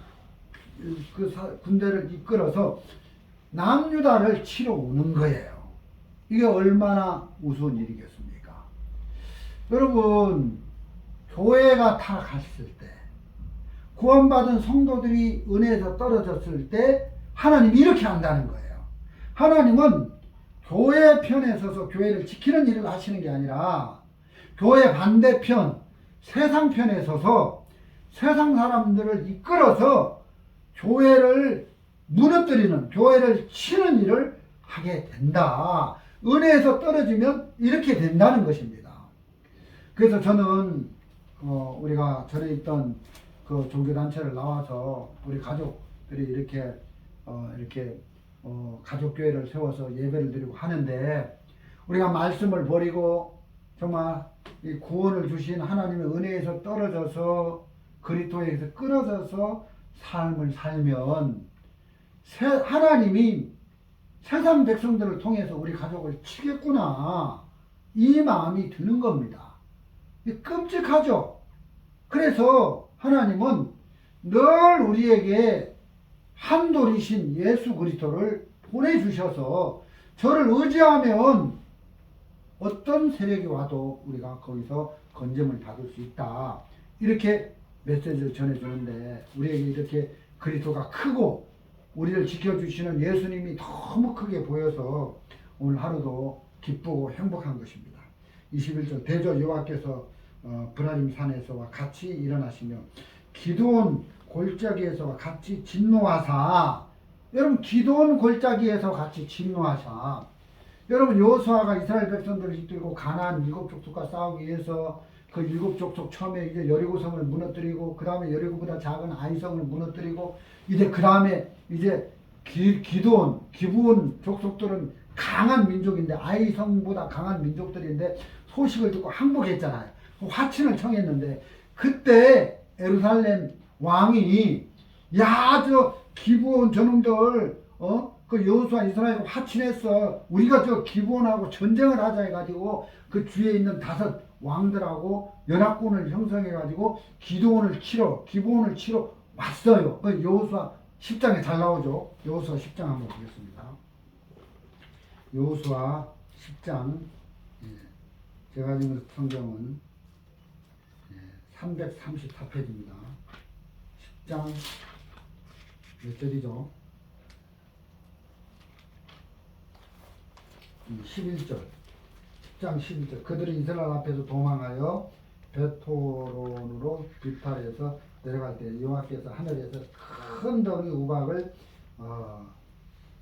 군대를 이끌어서 남유다를 치러 오는 거예요. 이게 얼마나 우스운 일이겠습니까? 여러분, 교회가 타락했을 때, 구원받은 성도들이 은혜에서 떨어졌을 때 하나님이 이렇게 한다는 거예요. 하나님은 교회 편에 서서 교회를 지키는 일을 하시는 게 아니라 교회 반대편, 세상 편에 서서 세상 사람들을 이끌어서 교회를 무너뜨리는, 교회를 치는 일을 하게 된다. 은혜에서 떨어지면 이렇게 된다는 것입니다. 그래서 저는 우리가 전에 있던 그 종교단체를 나와서 우리 가족들이 이렇게 가족교회를 세워서 예배를 드리고 하는데, 우리가 말씀을 버리고 정말 이 구원을 주신 하나님의 은혜에서 떨어져서 그리스도에게서 끊어져서 삶을 살면 하나님이 세상 백성들을 통해서 우리 가족을 치겠구나, 이 마음이 드는 겁니다. 끔찍하죠. 그래서 하나님은 늘 우리에게 한돌이신 예수 그리스도를 보내주셔서 저를 의지하면 어떤 세력이 와도 우리가 거기서 건짐을 받을 수 있다, 이렇게 메시지를 전해주는데, 우리에게 이렇게 그리스도가 크고 우리를 지켜주시는 예수님이 너무 크게 보여서 오늘 하루도 기쁘고 행복한 것입니다. 21절 대저 여호와께서 브라림 산에서와 같이 일어나시며 기드온 골짜기에서와 같이 진노하사, 여러분 기드온 골짜기에서 같이 진노하사, 여러분 여호수아가 이스라엘 백성들을 이끌고 가나안 7족속과 싸우기 위해서 그 7족속 처음에 이제 여리고성을 무너뜨리고, 그 다음에 여리고보다 작은 아이성을 무너뜨리고, 이제 그 다음에 이제 기브온 족속들은 강한 민족인데, 아이성보다 강한 민족들인데 소식을 듣고 항복했잖아요. 화친을 청했는데, 그때 예루살렘 왕이 야, 저 기브온 저놈들 그 여호수아 이스라엘과 화친했어. 우리가 저 기브온하고 전쟁을 하자 해가지고 그 주위에 있는 5 왕들하고 연합군을 형성해가지고 기브온을 치러 왔어요. 그 여호수아 10장에 잘 나오죠. 여호수아 10장 한번 보겠습니다. 여호수아 10장, 제가 지금 성경은 334페이지입니다. 10장 몇 절이죠? 11절. 10장 11절. 그들이 이스라엘 앞에서 도망하여 베토론으로 비탈에서 내려갈 때 여호와께서 하늘에서 큰 덩이 우박을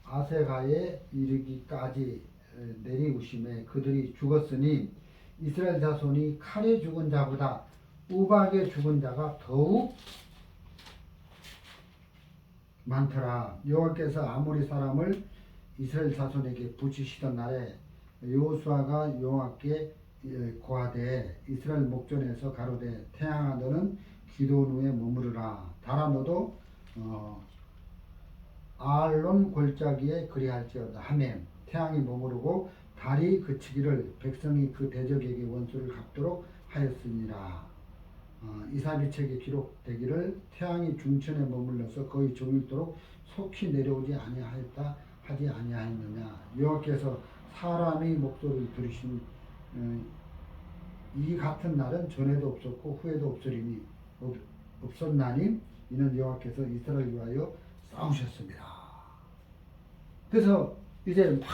아세가에 이르기까지 내리우심에 그들이 죽었으니 이스라엘 자손이 칼에 죽은 자보다 우박에 죽은 자가 더욱 많더라. 여호와께서 아모리 사람을 이스라엘 자손에게 붙이시던 날에 여호수아가 여호와께 고하되 이스라엘 목전에서 가로되 태양아 너는 기드온 후에 머무르라. 달아 너도 아알론 골짜기에 그리할지어다 하매 태양이 머무르고 달이 그치기를 백성이 그 대적에게 원수를 갚도록 하였으니라. 이사비책에 기록되기를 태양이 중천에 머물러서 거의 종일도록 속히 내려오지 아니하였다 하지 아니하였느냐. 여호와께서 사람의 목소리를 들으신 이 같은 날은 전에도 없었고 후에도 없었나니 이는 여호와께서 이스라엘을 위하여 싸우셨습니다. 그래서 이제 막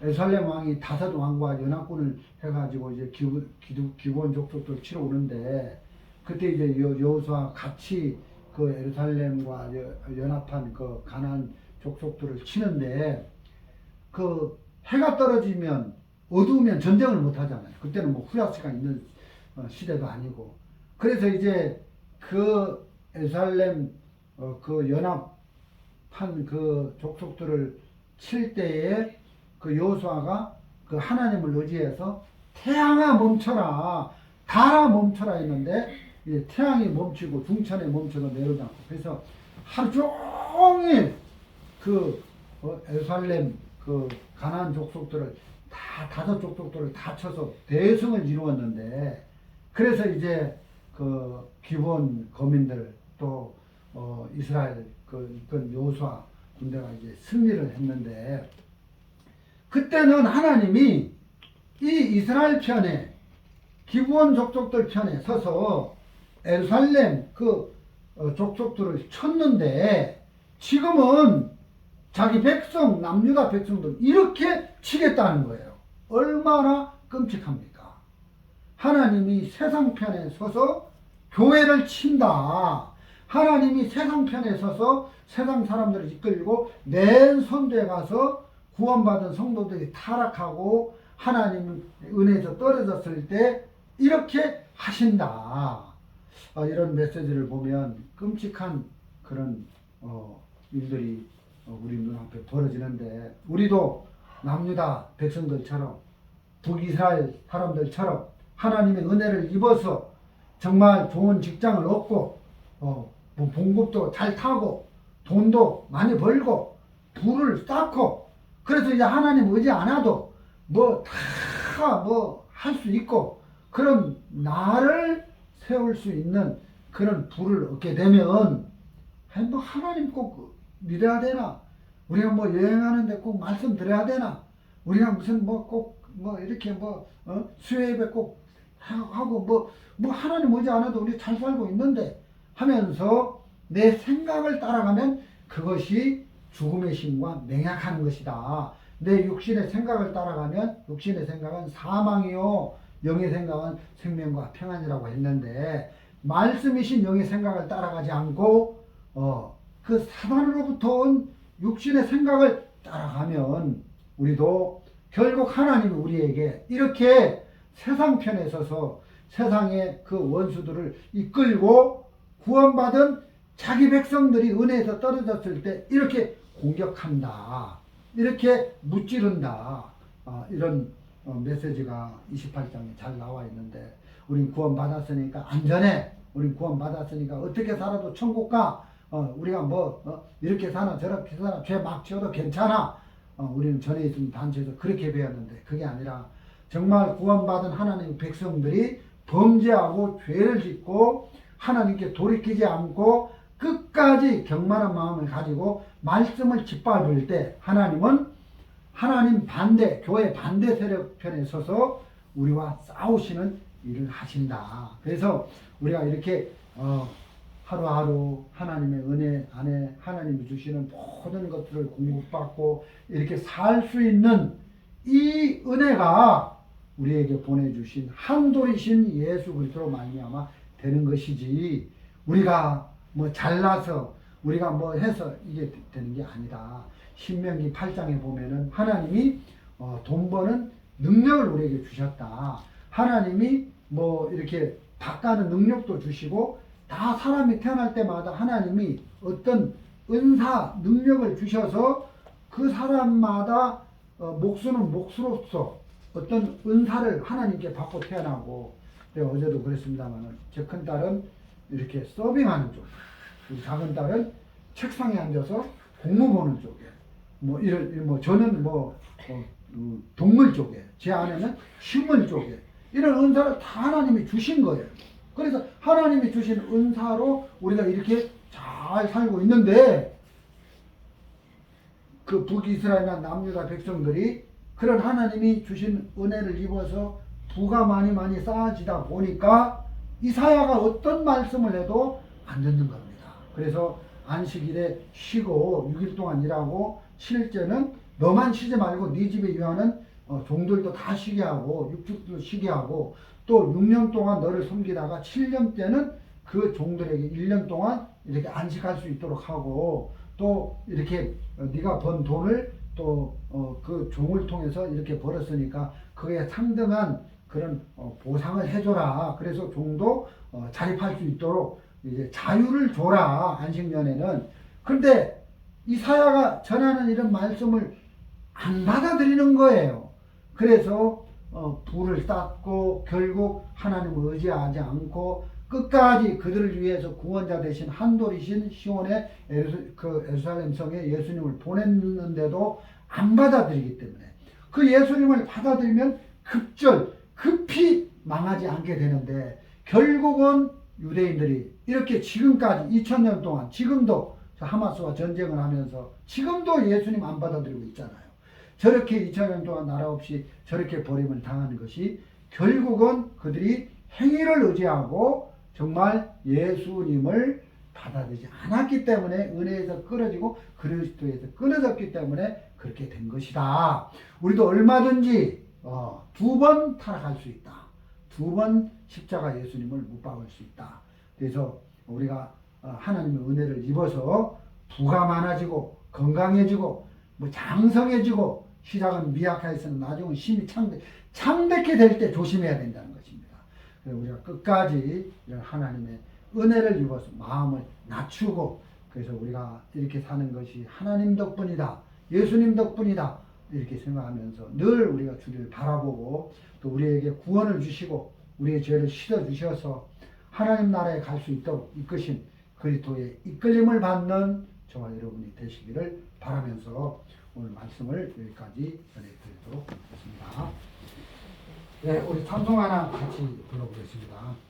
에살렘 왕이 5 왕과 연합군을 해가지고 이제 기브온 족속들 치러 오는데 그때 이제 여호수아 같이 그 에살렘과 연합한 그 가나안 족속들을 치는데 그 해가 떨어지면 어두우면 전쟁을 못 하잖아요. 그때는 뭐 후라시가 있는 시대도 아니고 그래서 이제 그 에살렘 그 연합한 그 족속들을 칠 때에 그 여호수아가 그 하나님을 의지해서 태양아 멈춰라, 달아 멈춰라 했는데 이제 태양이 멈추고 중천에 멈춰서 내려오지 않고 그래서 하루 종일 그 에살렘 그 가나안 족속들을 다 5 족속들을 다 쳐서 대승을 이루었는데 그래서 이제 그 기브온 거민들 또 이스라엘 그 이끈 여호수아 군대가 이제 승리를 했는데 그때는 하나님이 이 이스라엘 편에 기브온 족속들 편에 서서 에루살렘 그 족속들을 쳤는데 지금은 자기 백성 남유다 백성들 이렇게 치겠다는 거예요. 얼마나 끔찍합니까? 하나님이 세상 편에 서서 교회를 친다. 하나님이 세상 편에 서서 세상 사람들을 이끌고 맨 선두에 가서 구원받은 성도들이 타락하고 하나님 은혜에서 떨어졌을 때 이렇게 하신다. 이런 메시지를 보면 끔찍한 그런 일들이 우리 눈앞에 벌어지는데 우리도 남유다 백성들처럼 북이스라엘 사람들처럼 하나님의 은혜를 입어서 정말 좋은 직장을 얻고 봉급도 잘 타고 돈도 많이 벌고 부를 쌓고 그래서 이제 하나님 의지 안 해도 뭐 다 뭐 할 수 있고 그런 나를 세울 수 있는 그런 부를 얻게 되면 뭐 하나님 꼭 믿어야 되나? 우리가 뭐 여행하는데 꼭 말씀 드려야 되나? 우리가 무슨 뭐 꼭 뭐 이렇게 뭐 수요 예배 꼭 하고 뭐 하나님 오지 않아도 우리 잘 살고 있는데 하면서 내 생각을 따라가면 그것이 죽음의 신과 맹약하는 것이다. 내 육신의 생각을 따라가면 육신의 생각은 사망이요 영의 생각은 생명과 평안이라고 했는데 말씀이신 영의 생각을 따라가지 않고 그 사단으로부터 온 육신의 생각을 따라가면 우리도 결국 하나님이 우리에게 이렇게 세상 편에 서서 세상의 그 원수들을 이끌고 구원받은 자기 백성들이 은혜에서 떨어졌을 때 이렇게 공격한다. 이렇게 무찌른다. 이런 메시지가 28장에 잘 나와 있는데 우린 구원받았으니까 안전해. 우린 구원받았으니까 어떻게 살아도 천국 가. 우리가 이렇게 사나 저렇게 사나 죄 막 지어도 괜찮아. 우리는 전에 있던 단체에서 그렇게 배웠는데 그게 아니라 정말 구원받은 하나님의 백성들이 범죄하고 죄를 짓고 하나님께 돌이키지 않고 끝까지 경만한 마음을 가지고 말씀을 짓밟을 때 하나님은 하나님 반대, 교회 반대 세력 편에 서서 우리와 싸우시는 일을 하신다. 그래서 우리가 이렇게 하루하루 하나님의 은혜 안에 하나님이 주시는 모든 것들을 공급받고 이렇게 살 수 있는 이 은혜가 우리에게 보내주신 한돌이신 예수 그리스도로 말미암아 되는 것이지 우리가 잘나서 우리가 해서 이게 되는 게 아니다. 신명기 8장에 보면은 하나님이 돈 버는 능력을 우리에게 주셨다. 하나님이 이렇게 닦아는 능력도 주시고 다 사람이 태어날 때마다 하나님이 어떤 은사 능력을 주셔서 그 사람마다 목수는 목수로서 어떤 은사를 하나님께 받고 태어나고 어제도 그랬습니다만 제 큰 딸은 이렇게 서빙하는 쪽, 우리 작은 딸은 책상에 앉아서 공부 보는 쪽에 저는 동물 쪽에, 제 아내는 식물 쪽에 이런 은사를 다 하나님이 주신 거예요. 그래서 하나님이 주신 은사로 우리가 이렇게 잘 살고 있는데 그 북이스라엘이나 남유다 백성들이 그런 하나님이 주신 은혜를 입어서 부가 많이 쌓아지다 보니까 이사야가 어떤 말씀을 해도 안 듣는 겁니다. 그래서 안식일에 쉬고 6일 동안 일하고 7일째는 너만 쉬지 말고 네 집에 유하는 종들도 다 쉬게 하고 육축도 쉬게 하고 또 6년 동안 너를 섬기다가 7년 때는 그 종들에게 1년 동안 이렇게 안식할 수 있도록 하고 또 이렇게 네가 번 돈을 또 그 종을 통해서 이렇게 벌었으니까 그에 상등한 그런 보상을 해줘라. 그래서 종도 자립할 수 있도록 이제 자유를 줘라. 안식년에는. 그런데 이사야가 전하는 이런 말씀을 안 받아들이는 거예요. 그래서 불을 쌓고 결국 하나님을 의지하지 않고 끝까지 그들을 위해서 구원자 되신 한돌이신 시온의 에루살렘 성에 예수님을 보냈는데도 안 받아들이기 때문에 그 예수님을 받아들이면 급히 망하지 않게 되는데 결국은 유대인들이 이렇게 지금까지 2000년 동안 지금도 하마스와 전쟁을 하면서 지금도 예수님 안 받아들이고 있잖아요. 저렇게 2000년 동안 나라 없이 저렇게 버림을 당하는 것이 결국은 그들이 행위를 의지하고 정말 예수님을 받아들이지 않았기 때문에 은혜에서 끊어지고 그리스도에서 끊어졌기 때문에 그렇게 된 것이다. 우리도 얼마든지 2번 타락할 수 있다. 2번 십자가 예수님을 못 박을 수 있다. 그래서 우리가 하나님의 은혜를 입어서 부가 많아지고 건강해지고 장성해지고 시작은 미약하였으나 나중은 심히 창백해 될 때 조심해야 된다는 것입니다. 그래서 우리가 끝까지 이런 하나님의 은혜를 입어서 마음을 낮추고 그래서 우리가 이렇게 사는 것이 하나님 덕분이다. 예수님 덕분이다. 이렇게 생각하면서 늘 우리가 주를 바라보고 또 우리에게 구원을 주시고 우리의 죄를 씻어 주셔서 하나님 나라에 갈 수 있도록 이끄신 그리스도의 이끌림을 받는 저와 여러분이 되시기를 바라면서 오늘 말씀을 여기까지 전해드리도록 하겠습니다. 네, 우리 찬송 하나 같이 불러보겠습니다.